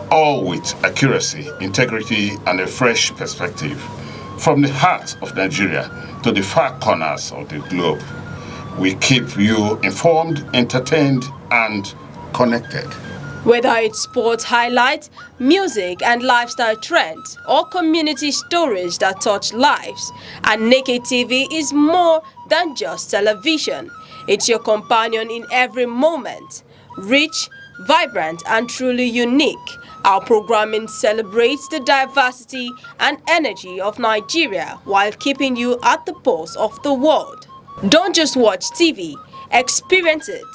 [SPEAKER 4] all with accuracy, integrity, and a fresh perspective. From the heart of Nigeria to the far corners of the globe, we keep you informed, entertained, and connected.
[SPEAKER 2] Whether it's sports highlights, music and lifestyle trends, or community stories that touch lives, Aneke TV is more than just television. It's your companion in every moment. Rich, vibrant, and truly unique, our programming celebrates the diversity and energy of Nigeria while keeping you at the pulse of the world. Don't just watch TV, experience it,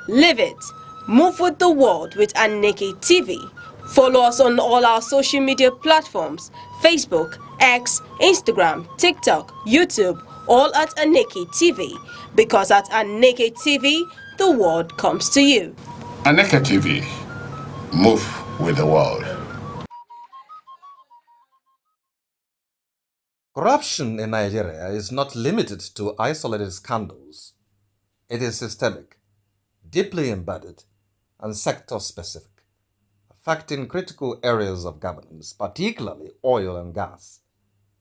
[SPEAKER 2] live it. Move with the world with Aneke TV. Follow us on all our social media platforms: Facebook, X, Instagram, TikTok, YouTube, all at Aneke TV. Because at Aneke TV, the world comes to you.
[SPEAKER 4] Aneke TV, move with the world.
[SPEAKER 7] Corruption in Nigeria is not limited to isolated scandals. It is systemic, deeply embedded, and sector-specific, affecting critical areas of governance, particularly oil and gas,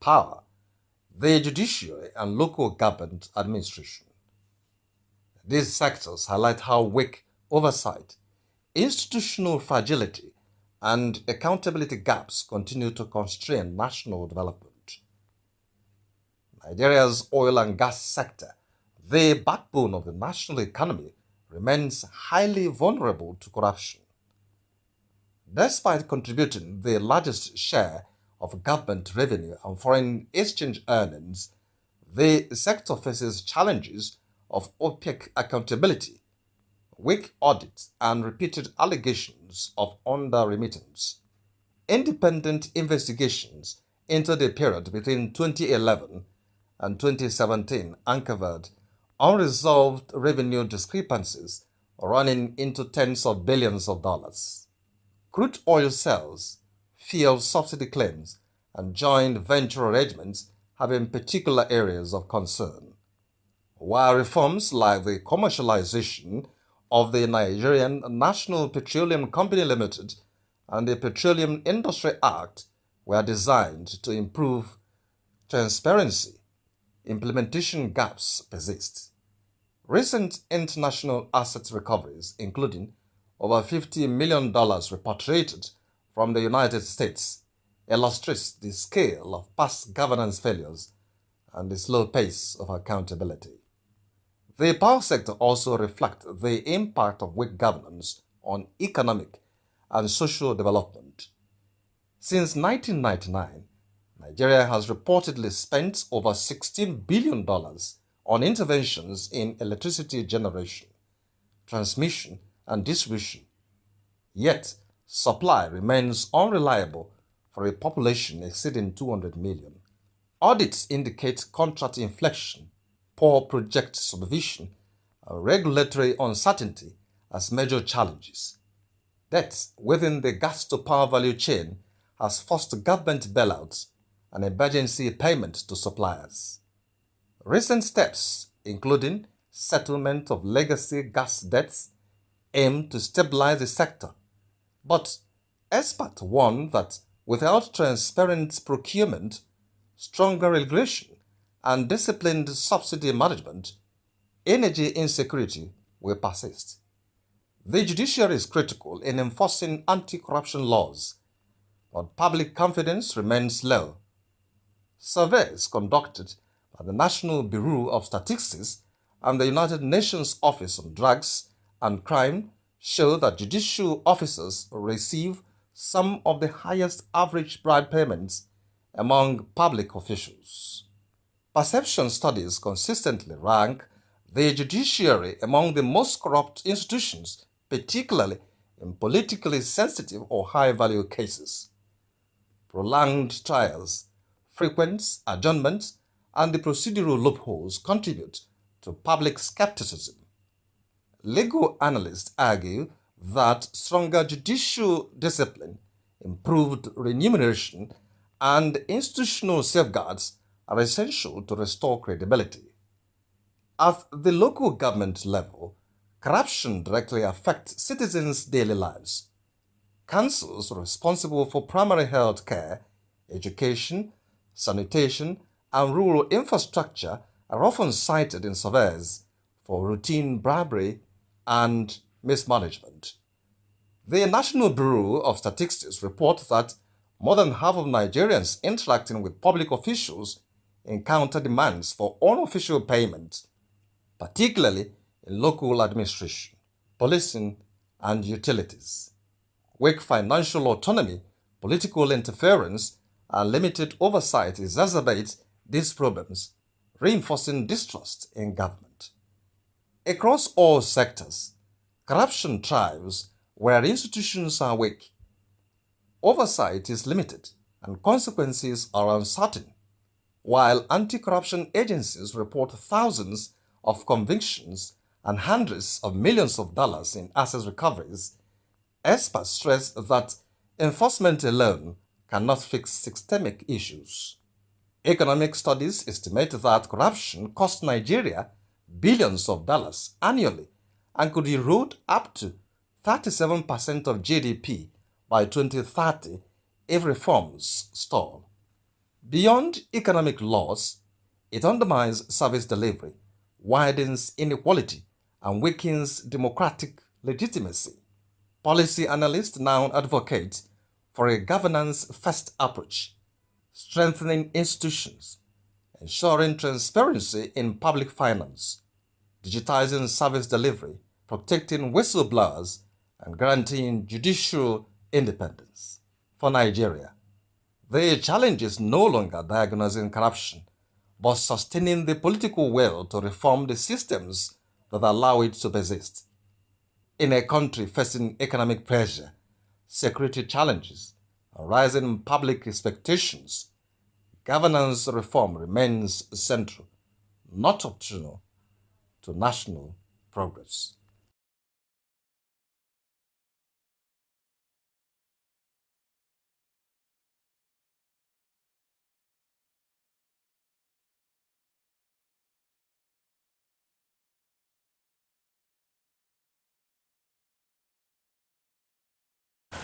[SPEAKER 7] power, the judiciary, and local government administration. These sectors highlight how weak oversight, institutional fragility, and accountability gaps continue to constrain national development. Nigeria's oil and gas sector, the backbone of the national economy, remains highly vulnerable to corruption. Despite contributing the largest share of government revenue and foreign exchange earnings, the sector faces challenges of opaque accountability, weak audits, and repeated allegations of under-remittance. Independent investigations into the period between 2011 and 2017 uncovered unresolved revenue discrepancies running into tens of billions of dollars. Crude oil sales, fuel subsidy claims, and joint venture arrangements have been particular areas of concern, while reforms like the commercialization of the Nigerian National Petroleum Company Limited and the Petroleum Industry Act were designed to improve transparency, implementation gaps persist. Recent international asset recoveries, including over $50 million repatriated from the United States, illustrates the scale of past governance failures and the slow pace of accountability. The power sector also reflects the impact of weak governance on economic and social development. Since 1999, Nigeria has reportedly spent over $16 billion on interventions in electricity generation, transmission, and distribution. Yet, supply remains unreliable for a population exceeding 200 million. Audits indicate contract inflation, poor project supervision, and regulatory uncertainty as major challenges. Debt within the gas-to-power value chain has forced government bailouts and emergency payments to suppliers. Recent steps, including settlement of legacy gas debts, aim to stabilize the sector. But experts warn that without transparent procurement, stronger regulation, and disciplined subsidy management, energy insecurity will persist. The judiciary is critical in enforcing anti-corruption laws, but public confidence remains low. Surveys conducted by the National Bureau of Statistics and the United Nations Office on Drugs and Crime show that judicial officers receive some of the highest average bribe payments among public officials. Perception studies consistently rank the judiciary among the most corrupt institutions, particularly in politically sensitive or high-value cases. Prolonged trials, frequent adjournments, and the procedural loopholes contribute to public skepticism. Legal analysts argue that stronger judicial discipline, improved remuneration, and institutional safeguards are essential to restore credibility. At the local government level, corruption directly affects citizens' daily lives. Councils responsible for primary health care, education, sanitation, and rural infrastructure are often cited in surveys for routine bribery and mismanagement. The National Bureau of Statistics reports that more than half of Nigerians interacting with public officials encounter demands for unofficial payments, particularly in local administration, policing, and utilities. Weak financial autonomy, political interference, and limited oversight exacerbate these problems, reinforcing distrust in government. Across all sectors, corruption thrives where institutions are weak. Oversight is limited and consequences are uncertain. While anti-corruption agencies report thousands of convictions and hundreds of millions of dollars in asset recoveries, experts stress that enforcement alone cannot fix systemic issues. Economic studies estimate that corruption costs Nigeria billions of dollars annually and could erode up to 37% of GDP by 2030 if reforms stall. Beyond economic loss, it undermines service delivery, widens inequality, and weakens democratic legitimacy. Policy analysts now advocate for a governance-first approach, strengthening institutions, ensuring transparency in public finance, digitizing service delivery, protecting whistleblowers, and guaranteeing judicial independence. For Nigeria, the challenge is no longer diagnosing corruption, but sustaining the political will to reform the systems that allow it to persist. In a country facing economic pressure, security challenges, and rising public expectations, governance reform remains central, not optional, to national progress.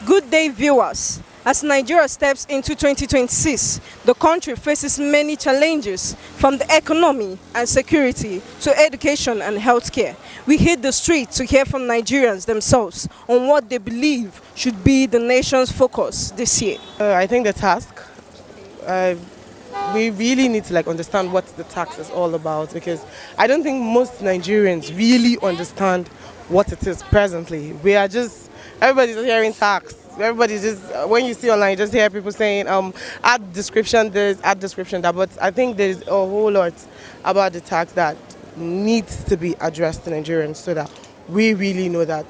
[SPEAKER 8] Good day, viewers. As Nigeria steps into 2026, the country faces many challenges, from the economy and security to education and healthcare. We hit the streets to hear from Nigerians themselves on what they believe should be the nation's focus this year.
[SPEAKER 6] I think the task we really need to understand what the tax is all about, because I don't think most Nigerians really understand what it is presently. We are just, everybody's just hearing tax. Everybody's just, when you see online, you just hear people saying, add description this, add description that. But I think there's a whole lot about the tax that needs to be addressed to Nigerians so that we really know that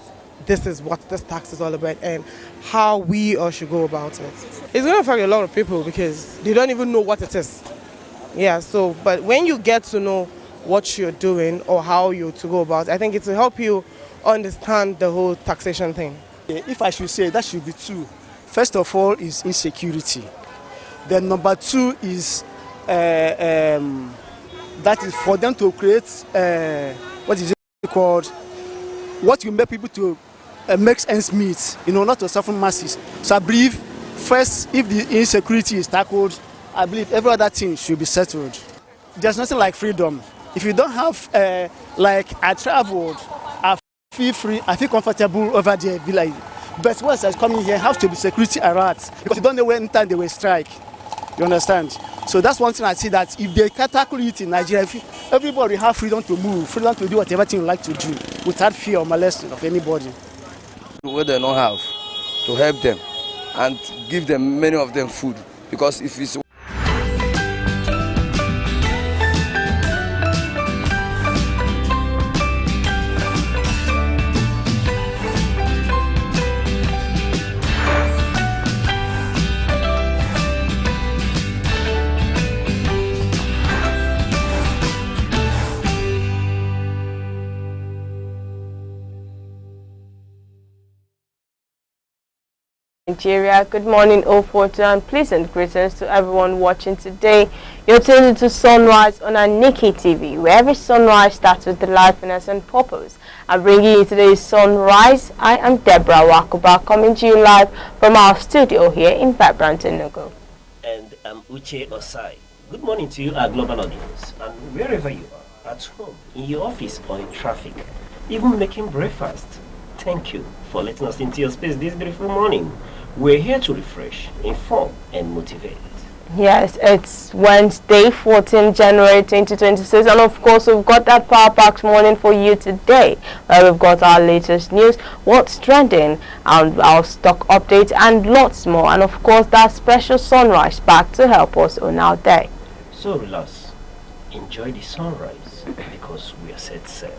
[SPEAKER 6] this is what this tax is all about and how we all should go about it. It's going to affect a lot of people because they don't even know what it is. Yeah, so, but when you get to know what you're doing or how you're to go about it, I think it will help you understand the whole taxation thing.
[SPEAKER 9] If I should say, that should be two. First of all is insecurity. Then number two is that is for them to create what is it called? What will make people to make ends meet, not to suffer masses. So I believe first, if the insecurity is tackled, I believe every other thing should be settled. There's nothing like freedom. If you don't have, I traveled, I feel free, I feel comfortable over there. But once I come in here, have to be security alerts because you don't know when time they will strike. You understand? So that's one thing I see, that if they can tackle it in Nigeria, everybody have freedom to move, freedom to do whatever thing you like to do without fear or molesting of anybody.
[SPEAKER 10] What they don't have, to help them and give them, many of them, food, because if it's
[SPEAKER 5] Nigeria. Good morning, 042, and pleasant greetings to everyone watching today. You're tuned into Sunrise on Aneke TV, where every sunrise starts with the liveliness and purpose. I'm bringing you today's Sunrise. I am Deborah Wakuba, coming to you live from our studio here in Vibrant Enugu.
[SPEAKER 11] And I'm Uche Osai. Good morning to you, our global audience, and wherever you are, at home, in your office, or in traffic, even making breakfast. Thank you for letting us into your space this beautiful morning. We're here to refresh, inform, and motivate.
[SPEAKER 5] Yes, it's Wednesday, 14 January 2026, and of course we've got that Power Packed morning for you today, where we've got our latest news, what's trending, and our stock updates, and lots more, and of course that special sunrise pack to help us on our day.
[SPEAKER 11] So relax, enjoy the sunrise, because we are set sail.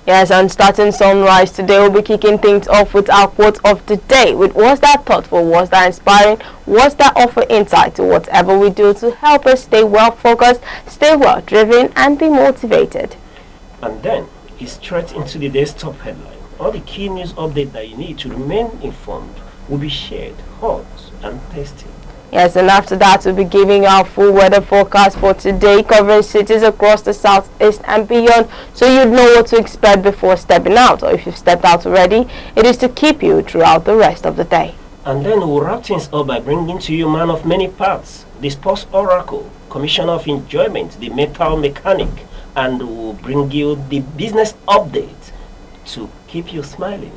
[SPEAKER 5] Yes, and starting Sunrise today, we'll be kicking things off with our quote of the day. With was that thoughtful, was that inspiring, was that offer insight to whatever we do to help us stay well focused, stay well driven, and be motivated.
[SPEAKER 11] And then it's straight into the day's top headline. All the key news updates that you need to remain informed will be shared, hot and tasty.
[SPEAKER 5] Yes, and after that, we'll be giving our full weather forecast for today, covering cities across the southeast and beyond, so you'd know what to expect before stepping out, or if you've stepped out already, it is to keep you throughout the rest of the day.
[SPEAKER 11] And then we'll wrap things up by bringing to you man of many parts, the sports oracle, commissioner of enjoyment, the metal mechanic, and we'll bring you the business update to keep you smiling.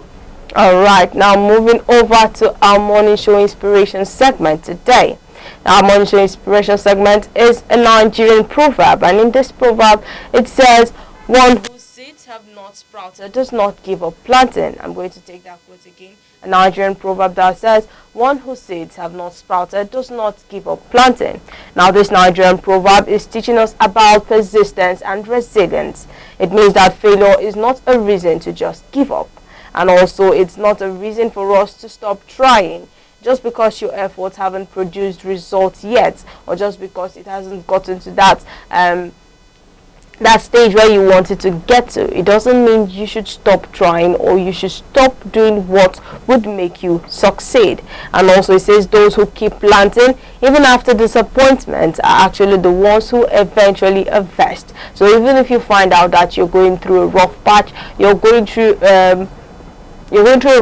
[SPEAKER 5] Alright, now moving over to our morning show inspiration segment today. Our morning show inspiration segment is a Nigerian proverb, and in this proverb it says, one whose seeds have not sprouted does not give up planting. I'm going to take that quote again. A Nigerian proverb that says, one whose seeds have not sprouted does not give up planting. Now this Nigerian proverb is teaching us about persistence and resilience. It means that failure is not a reason to just give up. And also, it's not a reason for us to stop trying. Just because your efforts haven't produced results yet, or just because it hasn't gotten to that that stage where you wanted to get to, it doesn't mean you should stop trying or you should stop doing what would make you succeed. And also, it says those who keep planting even after disappointment are actually the ones who eventually invest. So even if you find out that you're going through a rough patch, you're going through a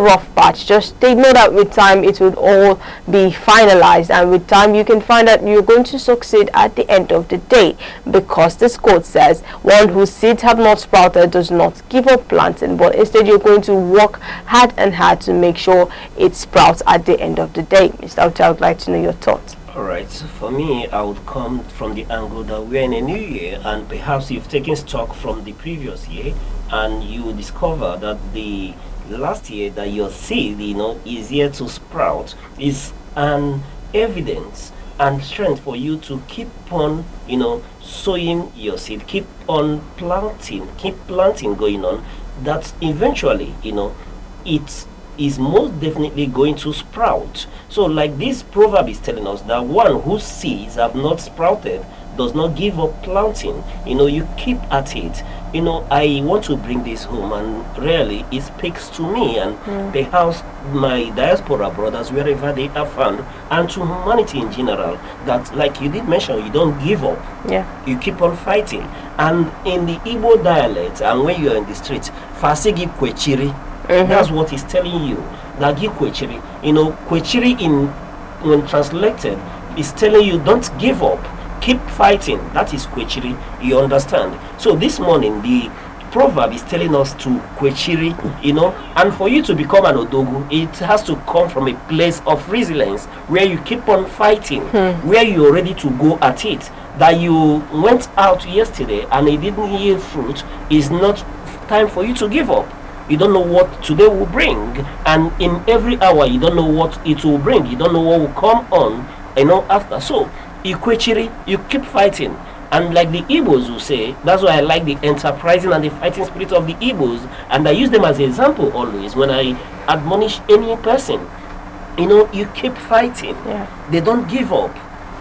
[SPEAKER 5] rough patch, just take note that with time it will all be finalized, and with time you can find that you're going to succeed at the end of the day, because this quote says, one whose seeds have not sprouted does not give up planting, but instead you're going to work hard and hard to make sure it sprouts at the end of the day. Mr. Uche, I would like to know your thoughts.
[SPEAKER 11] Alright, for me, I would come from the angle that we're in a new year and perhaps you've taken stock from the previous year and you discover that the last year that your seed, is here to sprout is an evidence and strength for you to keep on, sowing your seed, keep planting going on, that eventually, it is most definitely going to sprout. So like this proverb is telling us that one whose seeds have not sprouted does not give up planting. You keep at it. I want to bring this home, and really it speaks to me and perhaps my diaspora brothers wherever they are found, and to humanity in general, that like you did mention, you don't give up. You keep on fighting. And in the Igbo dialect, and when you are in the street, fasigi kwechiri, that's what he's telling you. Nagi kwechiri. Kwechiri when translated is telling you don't give up. Keep fighting. That is kwechiri. You understand? So this morning the proverb is telling us to kwechiri, and for you to become an odogu, it has to come from a place of resilience where you keep on fighting, where you're ready to go at it. That you went out yesterday and it didn't yield fruit is not time for you to give up. You don't know what today will bring, and in every hour you don't know what it will bring. You don't know what will come on, after. So Ikwechiri, you keep fighting. And like the Igbos will say, that's why I like the enterprising and the fighting spirit of the Igbos, and I use them as an example always when I admonish any person. You keep fighting. They don't give up.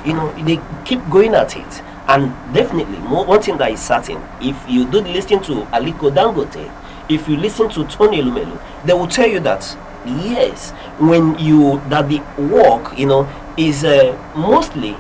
[SPEAKER 11] They keep going at it. And definitely, one thing that is certain, if you do listen to Aliko Dangote, if you listen to Tony Lumelu, they will tell you that yes, that the work, is mostly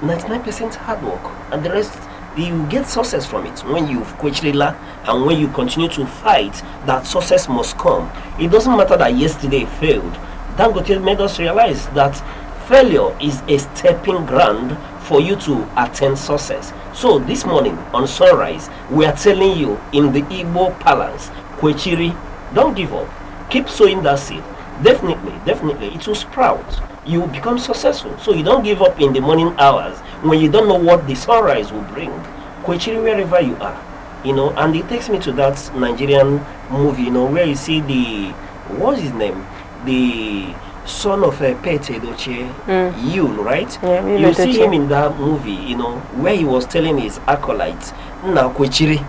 [SPEAKER 11] 99% hard work, and the rest you get success from it. When you kwechirila and when you continue to fight, that success must come. It doesn't matter that yesterday failed. Dangote made us realize that failure is a stepping ground for you to attain success. So this morning on Sunrise, we are telling you in the Igbo Palace, kwechiri, don't give up. Keep sowing that seed. Definitely, it will sprout. You will become successful. So you don't give up in the morning hours when you don't know what the sunrise will bring. Kwechiri wherever you are. And it takes me to that Nigerian movie, where you see what's his name? The son of Pete Edochie, Yul, right? You see him in that movie, where he was telling his acolytes, now kwechiri,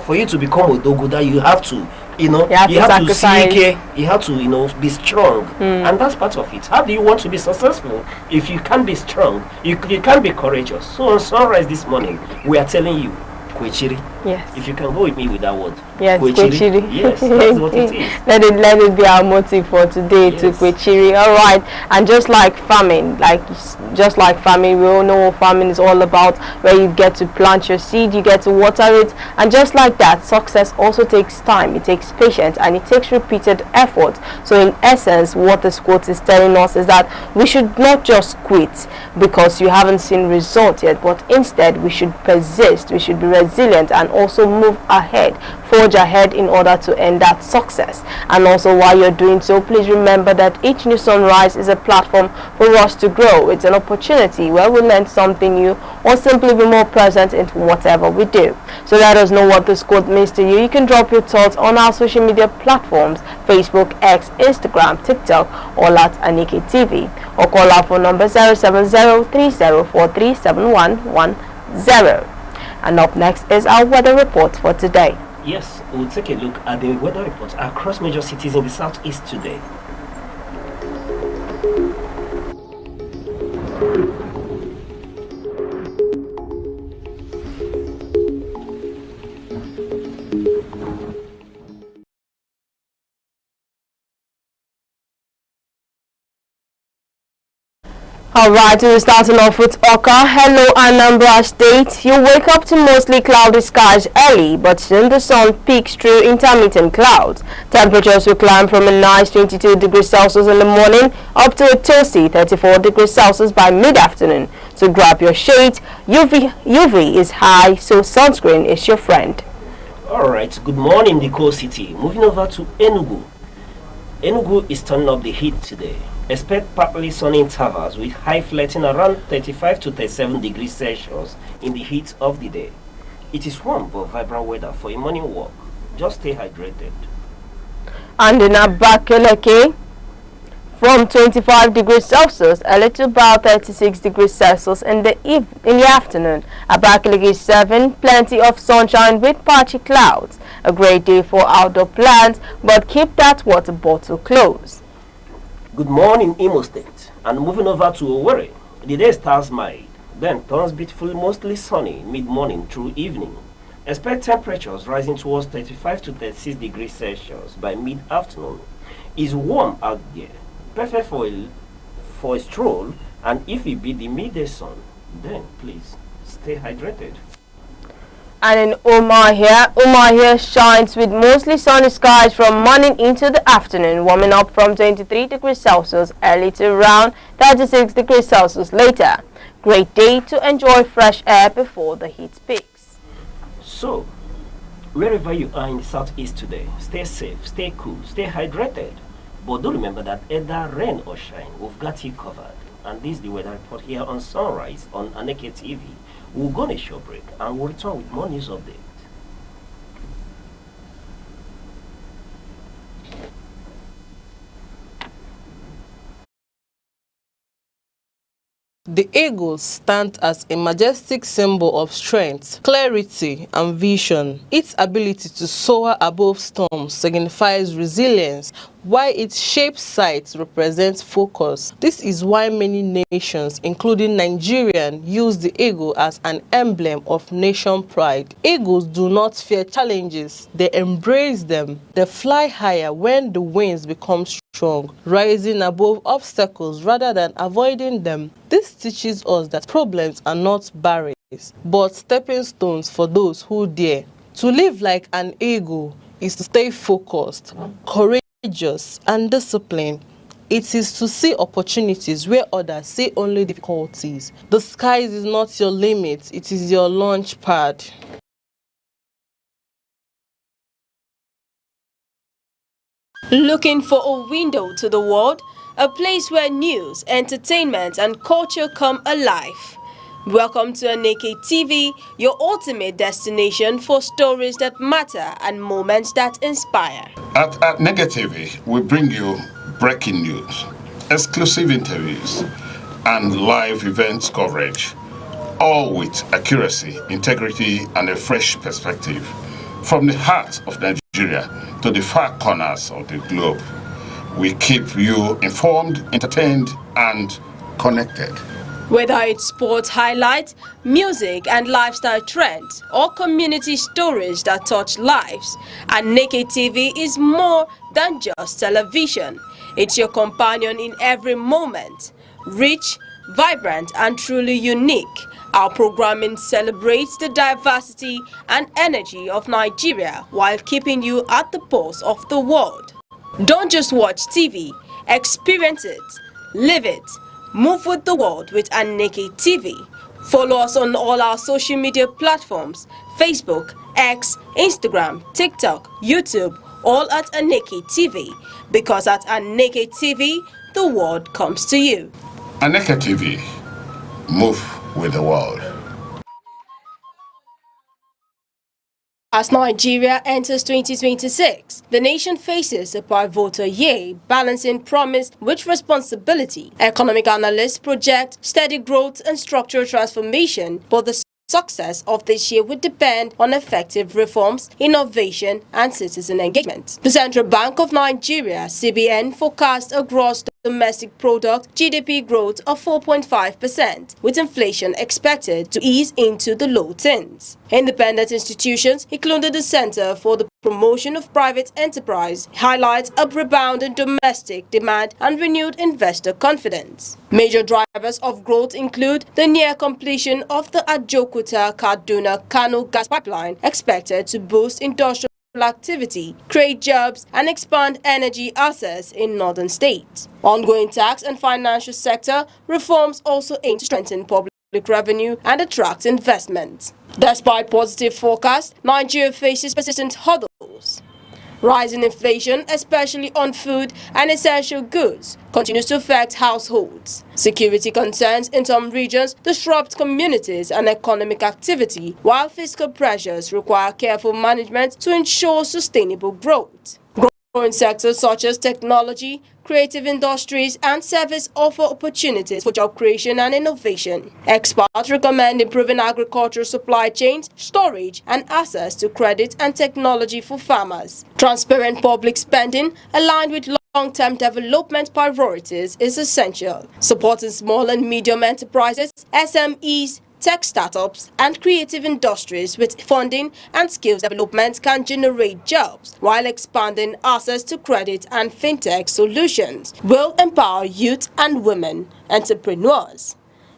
[SPEAKER 11] for you to become Odoguda, you have to, you have to seek, you have to, be strong, and that's part of it. How do you want to be successful if you can't be strong? You can't be courageous. So on Sunrise this morning, we are telling you, kwechiri.
[SPEAKER 5] Yes.
[SPEAKER 11] If you can go with me with that word.
[SPEAKER 5] Yes, kwechiri.
[SPEAKER 11] Yes, that's what it is.
[SPEAKER 5] Let it be our motive for today, to kwechiri. All right. And just like farming, we all know what farming is all about, where you get to plant your seed, you get to water it, and just like that, success also takes time, it takes patience, and it takes repeated effort. So in essence, what this quote is telling us is that we should not just quit because you haven't seen results yet, but instead we should persist, we should be resilient, and also move ahead, forge ahead in order to end that success. And also while you're doing so, please remember that each new sunrise is a platform for us to grow. It's an opportunity where we learn something new or simply be more present in whatever we do. So let us know what this quote means to you. You can drop your thoughts on our social media platforms, Facebook, X, Instagram, TikTok, or at Aneke TV, or call our phone number 070-3043-7110. And up next is our weather report for today.
[SPEAKER 11] Yes, we'll take a look at the weather report across major cities in the southeast today.
[SPEAKER 5] Alright, we're starting off with Oka. Hello, Anambra State. You wake up to mostly cloudy skies early, but soon the sun peaks through intermittent clouds. Temperatures will climb from a nice 22 degrees Celsius in the morning up to a toasty 34 degrees Celsius by mid-afternoon. So grab your shades. UV is high, so sunscreen is your friend.
[SPEAKER 11] Alright, good morning, the coast city. Moving over to Enugu. Enugu is turning up the heat today. Expect partly sunny intervals with high flirting around 35 to 37 degrees Celsius in the heat of the day. It is warm but vibrant weather for a morning walk. Just stay hydrated.
[SPEAKER 5] And in Abakaliki, from 25 degrees Celsius early to about 36 degrees Celsius in the afternoon. Abakaliki is 7, plenty of sunshine with patchy clouds. A great day for outdoor plans, but keep that water bottle close.
[SPEAKER 11] Good morning, Imo State. And moving over to Owerri, the day starts mild, then turns beautiful, mostly sunny mid-morning through evening. Expect temperatures rising towards 35 to 36 degrees Celsius by mid-afternoon. It's warm out there, perfect for a stroll, and if it be the midday sun, then please stay hydrated.
[SPEAKER 5] And in Umahia shines with mostly sunny skies from morning into the afternoon, warming up from 23 degrees Celsius early to around 36 degrees Celsius later. Great day to enjoy fresh air before the heat peaks.
[SPEAKER 11] So, wherever you are in the southeast today, stay safe, stay cool, stay hydrated. But do remember that either rain or shine, we've got you covered. And this is the weather report here on Sunrise on Aneke TV. We'll go on a short break and we'll return with more news updates.
[SPEAKER 6] The eagles stand as a majestic symbol of strength, clarity, and vision. Its ability to soar above storms signifies resilience, while its shaped sight represents focus. This is why many nations, including Nigeria, use the eagle as an emblem of nation pride. Eagles do not fear challenges, they embrace them. They fly higher when the winds become strong, rising above obstacles rather than avoiding them. This teaches us that problems are not barriers, but stepping stones for those who dare. To live like an eagle is to stay focused, courageous, and disciplined. It is to see opportunities where others see only difficulties. The sky is not your limit, it is your launch pad.
[SPEAKER 2] Looking for a window to the world? A place where news, entertainment, and culture come alive. Welcome to Aneke TV, your ultimate destination for stories that matter and moments that inspire.
[SPEAKER 4] At Aneke TV, we bring you breaking news, exclusive interviews, and live events coverage, all with accuracy, integrity, and a fresh perspective. From the heart of Nigeria to the far corners of the globe, we keep you informed, entertained, and connected.
[SPEAKER 2] Whether it's sports highlights, music and lifestyle trends, or community stories that touch lives, Aneke TV is more than just television. It's your companion in every moment. Rich, vibrant, and truly unique, our programming celebrates the diversity and energy of Nigeria while keeping you at the pulse of the world. Don't just watch TV, experience it, live it. Move with the world with Aneke TV. Follow us on all our social media platforms: Facebook, X, Instagram, TikTok, YouTube, all at Aneke TV. Because at Aneke TV, the world comes to you.
[SPEAKER 4] Aneke TV, move with the world.
[SPEAKER 2] As Nigeria enters 2026, the nation faces a pivotal year, balancing promise with responsibility. Economic analysts project steady growth and structural transformation, but the success of this year would depend on effective reforms, innovation, and citizen engagement. The Central Bank of Nigeria, CBN, forecast a gross domestic product GDP growth of 4.5%, with inflation expected to ease into the low teens. Independent institutions, including the Center for the Promotion of Private Enterprise, highlight a rebound in domestic demand and renewed investor confidence. Major drivers of growth include the near completion of the Ajokuta-Kaduna-Kano gas pipeline, expected to boost industrial activity, create jobs, and expand energy access in northern states. Ongoing tax and financial sector reforms also aim to strengthen public revenue and attract investment. Despite positive forecasts, Nigeria faces persistent hurdles. Rising inflation, especially on food and essential goods, continues to affect households. Security concerns in some regions disrupt communities and economic activity, while fiscal pressures require careful management to ensure sustainable growth. Growing sectors such as technology, creative industries, and service offer opportunities for job creation and innovation. Experts recommend improving agricultural supply chains, storage, and access to credit and technology for farmers. Transparent public spending, aligned with long-term development priorities, is essential. Supporting small and medium enterprises, SMEs, tech startups, and creative industries with funding and skills development can generate jobs, while expanding access to credit and fintech solutions will empower youth and women entrepreneurs.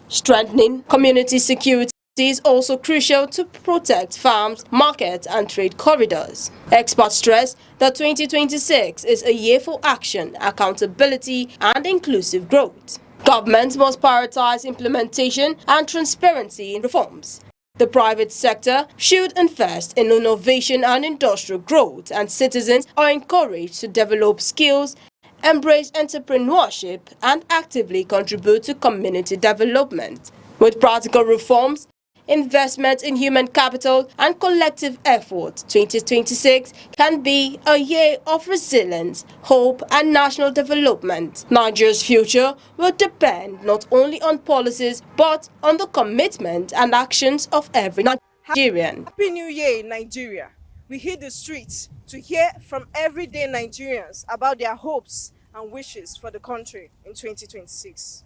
[SPEAKER 2] Strengthening community security is also crucial to protect farms, markets, and trade corridors. Experts stress that 2026 is a year for action, accountability, and inclusive growth. Governments must prioritize implementation and transparency in reforms. The private sector should invest in innovation and industrial growth, and citizens are encouraged to develop skills, embrace entrepreneurship, and actively contribute to community development. With practical reforms, investment in human capital, and collective effort, 2026 can be a year of resilience, hope, and national development. Nigeria's future will depend not only on policies but on the commitment and actions of every Nigerian.
[SPEAKER 8] Happy New Year in Nigeria. We hit the streets to hear from everyday Nigerians about their hopes and wishes for the country in 2026.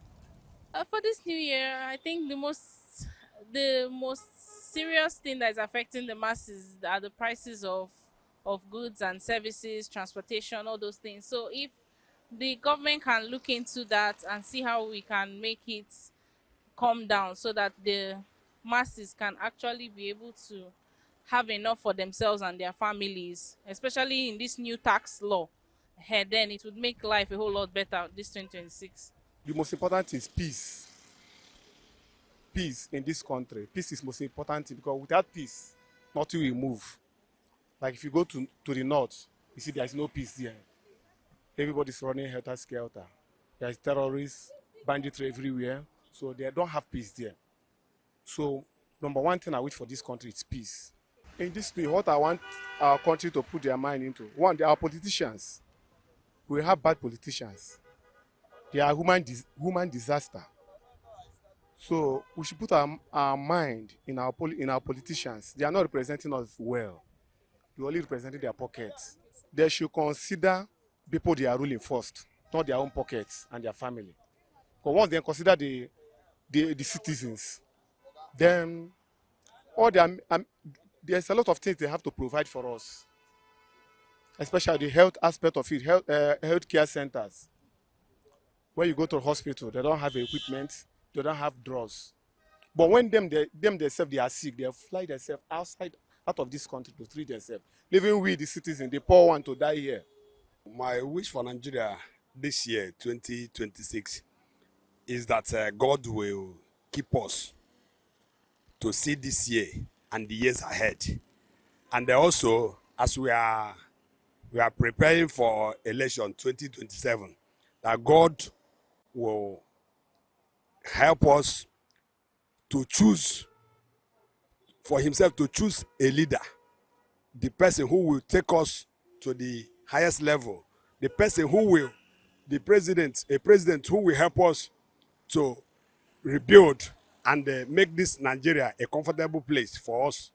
[SPEAKER 12] For this new year, I think the most serious thing that is affecting the masses are the prices of goods and services, transportation, all those things. So if the government can look into that and see how we can make it come down so that the masses can actually be able to have enough for themselves and their families, especially in this new tax law, then it would make life a whole lot better this 2026.
[SPEAKER 13] The most important is peace. Peace in this country. Peace is most important because without peace, nothing will move. Like if you go to the north, you see there is no peace there. Everybody's running helter-skelter. There is terrorists, banditry everywhere. So they don't have peace there. So number one thing I wish for this country is peace. In this way, what I want our country to put their mind into, one, they are politicians. We have bad politicians. They are human disaster. So we should put our mind in our politicians. They are not representing us well. They only representing their pockets. They should consider people they are ruling first, not their own pockets and their family. But once they consider the citizens, then there's a lot of things they have to provide for us, especially the health aspect of it, healthcare centers. When you go to a hospital, they don't have equipment, they don't have drugs. But when themselves they are sick, they fly themselves out of this country to treat themselves, leaving we the citizens, the poor one, to die here.
[SPEAKER 14] My wish for Nigeria this year, 2026, is that God will keep us to see this year and the years ahead. And also, as we are preparing for election 2027, that God will help us to choose for himself, to choose a leader, the person who will take us to the highest level, the person who will, a president who will help us to rebuild and make this Nigeria a comfortable place for us.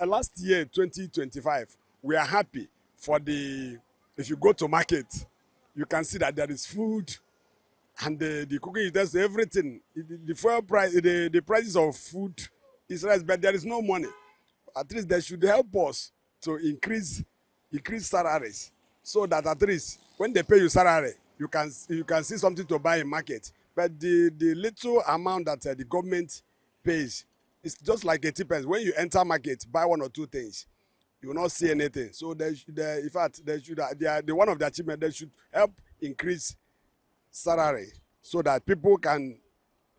[SPEAKER 14] Last year, 2025, we are happy for if you go to market, you can see that there is food and the cooking utensils, everything. The fuel price, the prices of food is less, but there is no money. At least they should help us to increase salaries, so that at least when they pay you salary, you can see something to buy in market. But the little amount that the government pays, it's just like a tip. When you enter market, buy one or two things, you will not see anything. So in fact, one of the achievements, they should help increase salary so that people can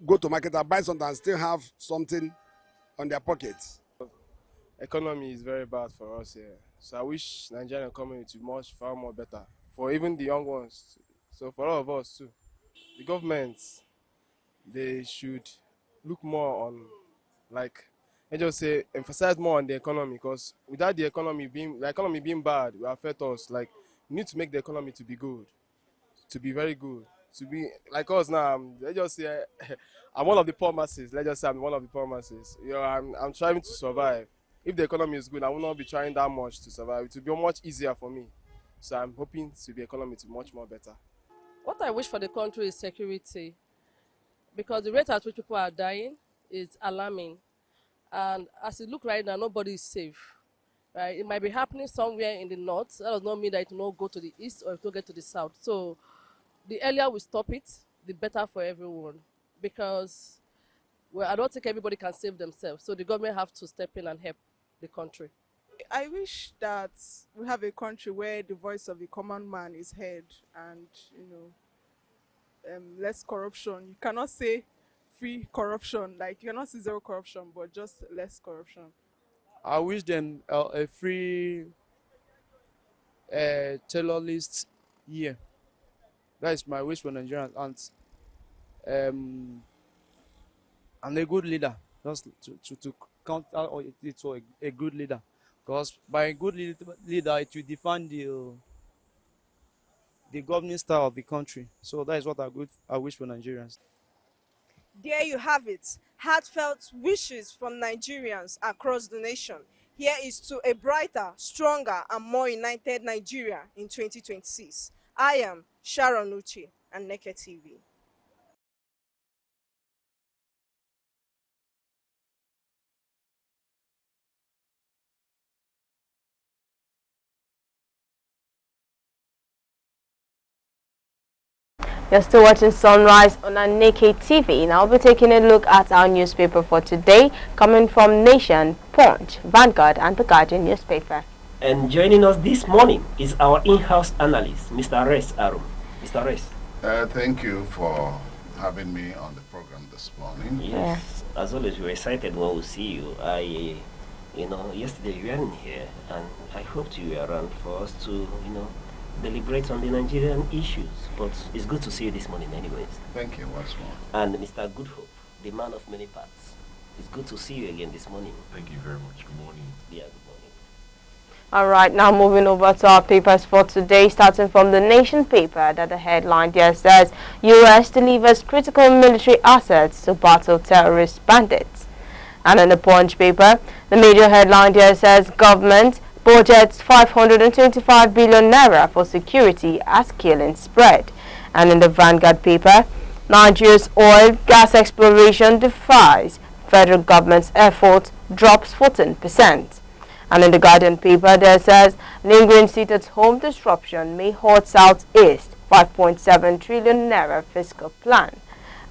[SPEAKER 14] go to market and buy something and still have something on their pockets.
[SPEAKER 15] Economy is very bad for us here. So I wish Nigerian economy to be much far more better for even the young ones. So for all of us too, the government, they should look more on, like, let's just say emphasize more on the economy, because without the economy being bad will affect us. Like, we need to make the economy to be good, to be very good, to be like us now. Let's just say I'm one of the poor masses. Let's just say I'm one of the poor masses. I'm trying to survive. If the economy is good, I will not be trying that much to survive. It will be much easier for me. So I'm hoping to the economy to be much more better.
[SPEAKER 16] What I wish for the country is security, because the rate at which people are dying is alarming. And as it looks right now, nobody is safe. Right? It might be happening somewhere in the north. That does not mean that it will not go to the east or it will get to the south. So the earlier we stop it, the better for everyone. Because, well, I don't think everybody can save themselves. So the government have to step in and help the country.
[SPEAKER 17] I wish that we have a country where the voice of the common man is heard, and less corruption. You cannot say free corruption, like you cannot say zero corruption, but just less corruption.
[SPEAKER 18] I wish them a free terrorist year. That is my wish for Nigerians, and a good leader, just to counter or it to a good leader, because by a good leader it will define the governing style of the country. So that is what I wish for Nigerians.
[SPEAKER 8] There you have it. Heartfelt wishes from Nigerians across the nation. Here is to a brighter, stronger, and more united Nigeria in 2026. I am Sharon Uche, Aneke TV.
[SPEAKER 5] You're still watching Sunrise on Aneke TV. Now we'll be taking a look at our newspaper for today, coming from Nation, Punch, Vanguard, and the Guardian newspaper.
[SPEAKER 11] And joining us this morning is our in-house analyst, Mr. Res Arum. Mr. Res.
[SPEAKER 4] Thank you for having me on the program this morning.
[SPEAKER 11] Yes, as always, we're excited when we see you. Yesterday you weren't here, and I hoped you were around for us to, deliberate on the Nigerian issues. But it's good to see you this morning anyways.
[SPEAKER 4] Thank you once more.
[SPEAKER 11] And Mr. Goodhope, the man of many parts. It's good to see you again this morning.
[SPEAKER 3] Thank you very much. Good morning.
[SPEAKER 11] Yeah, good morning.
[SPEAKER 5] All right, now moving over to our papers for today, starting from the Nation paper, that the headline there says, U.S. delivers critical military assets to battle terrorist bandits. And in the Punch paper, the major headline there says, government budgets 525 billion naira for security as killing spread. And in the Vanguard paper, Nigeria's oil gas exploration defies federal government's effort, drops 14%. And in the Guardian paper, there says, lingering seat at home disruption may hurt Southeast, 5.7 trillion naira fiscal plan.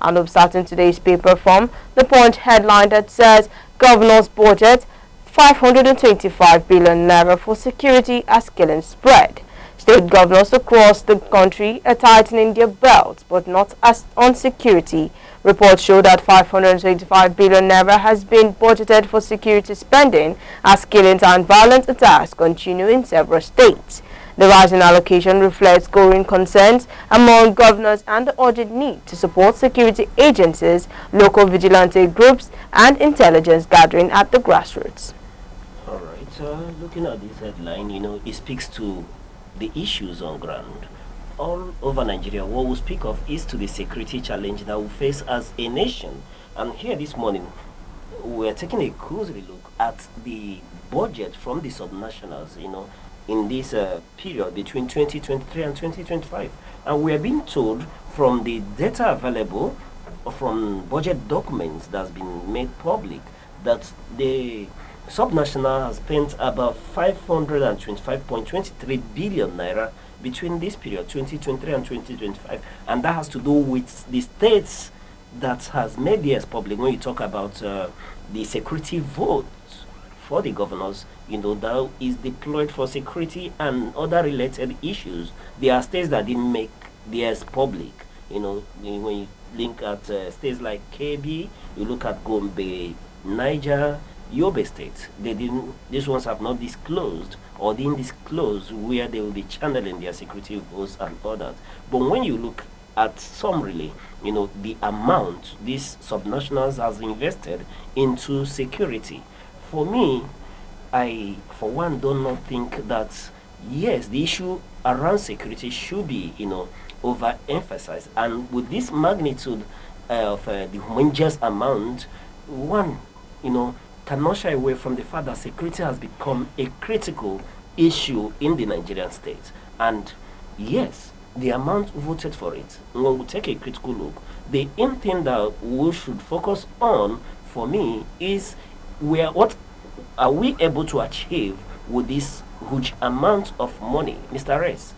[SPEAKER 5] And I'm starting today's paper from the Punch headline that says, governor's budget 525 billion naira for security as killing spread. State governors across the country are tightening their belts, but not as on security. Reports show that 525 billion naira has been budgeted for security spending as killings and violent attacks continue in several states. The rising allocation reflects growing concerns among governors and the urgent need to support security agencies, local vigilante groups, and intelligence gathering at the grassroots.
[SPEAKER 11] All right, looking at this headline, it speaks to the issues on ground. All over Nigeria, what we speak of is to the security challenge that we face as a nation. And here this morning, we're taking a cursory look at the budget from the subnationals, in this period between 2023 and 2025. And we are being told from the data available from budget documents that's been made public that the subnational has spent about 525.23 billion naira between this period, 2023 and 2025. And that has to do with the states that has made theirs public. When you talk about the security vote for the governors, that is deployed for security and other related issues. There are states that didn't make theirs public. When you link at states like KB, you look at Gombe, Niger, Yobe State, they didn't. These ones have not disclosed or didn't disclose where they will be channeling their security votes and others. But when you look at summarily, the amount these subnationals has invested into security, for me, I, for one, do not think that, yes, the issue around security should be, overemphasized. And with this magnitude of the humongous amount, one, cannot shy away from the fact that security has become a critical issue in the Nigerian state. And yes, the amount voted for it, when we take a critical look, the main thing that we should focus on, for me, is what are we able to achieve with this huge amount of money, Mr. Reyes?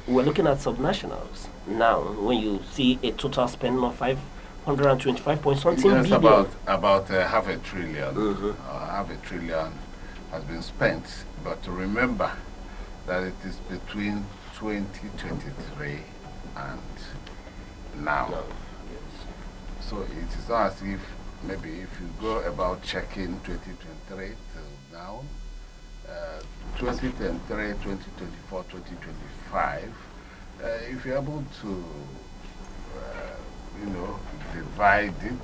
[SPEAKER 11] We're looking at subnationals now. When you see a total spending of 525 point something
[SPEAKER 4] Yes,
[SPEAKER 11] billion,
[SPEAKER 4] about half a trillion. Half a trillion has been spent. But to remember that it is between 2023 and now. So it is not as if maybe if you go about checking 2023 till now, 2023, 2024, 2025, if you're able to, divide it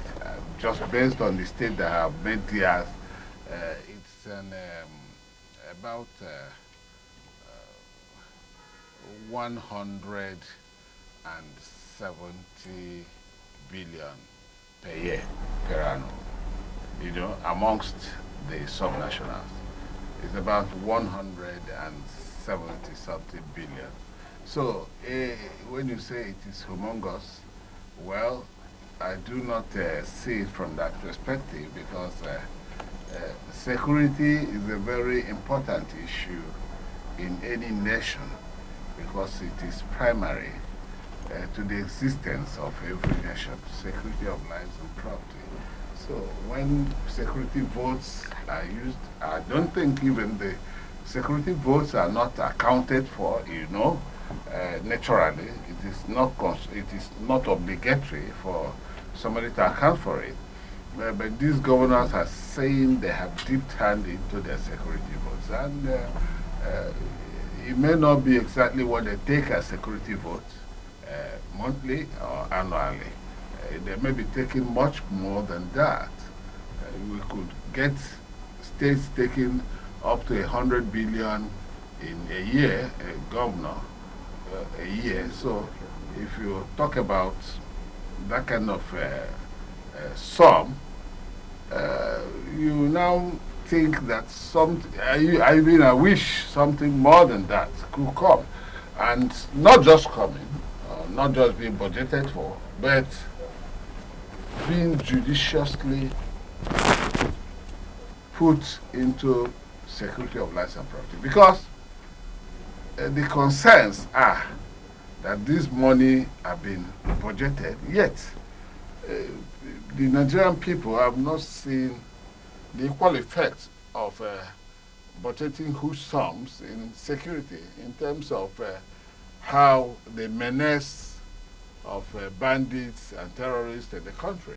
[SPEAKER 4] just based on the state that have made theirs, it's about 170 billion per year, per annum, amongst the subnationals. It's about 170 something billion. So when you say it is humongous, well, I do not see it from that perspective, because security is a very important issue in any nation, because it is primary to the existence of every nation, security of lives and property. So when security votes are used, I don't think even the security votes are not accounted for, naturally. It is not obligatory for somebody to account for it. But these governors are saying they have dipped hand into their security votes. And it may not be exactly what they take as security votes, monthly or annually. They may be taking much more than that. We could get states taking up to 100 billion in a year, a governor, a year. So if you talk about that kind of sum, you now think that I wish something more than that could come. And not just coming, not just being budgeted for, but being judiciously put into security of life and property. Because the concerns are that this money have been budgeted, yet the Nigerian people have not seen the equal effect of budgeting huge sums in security in terms of how the menace of bandits and terrorists in the country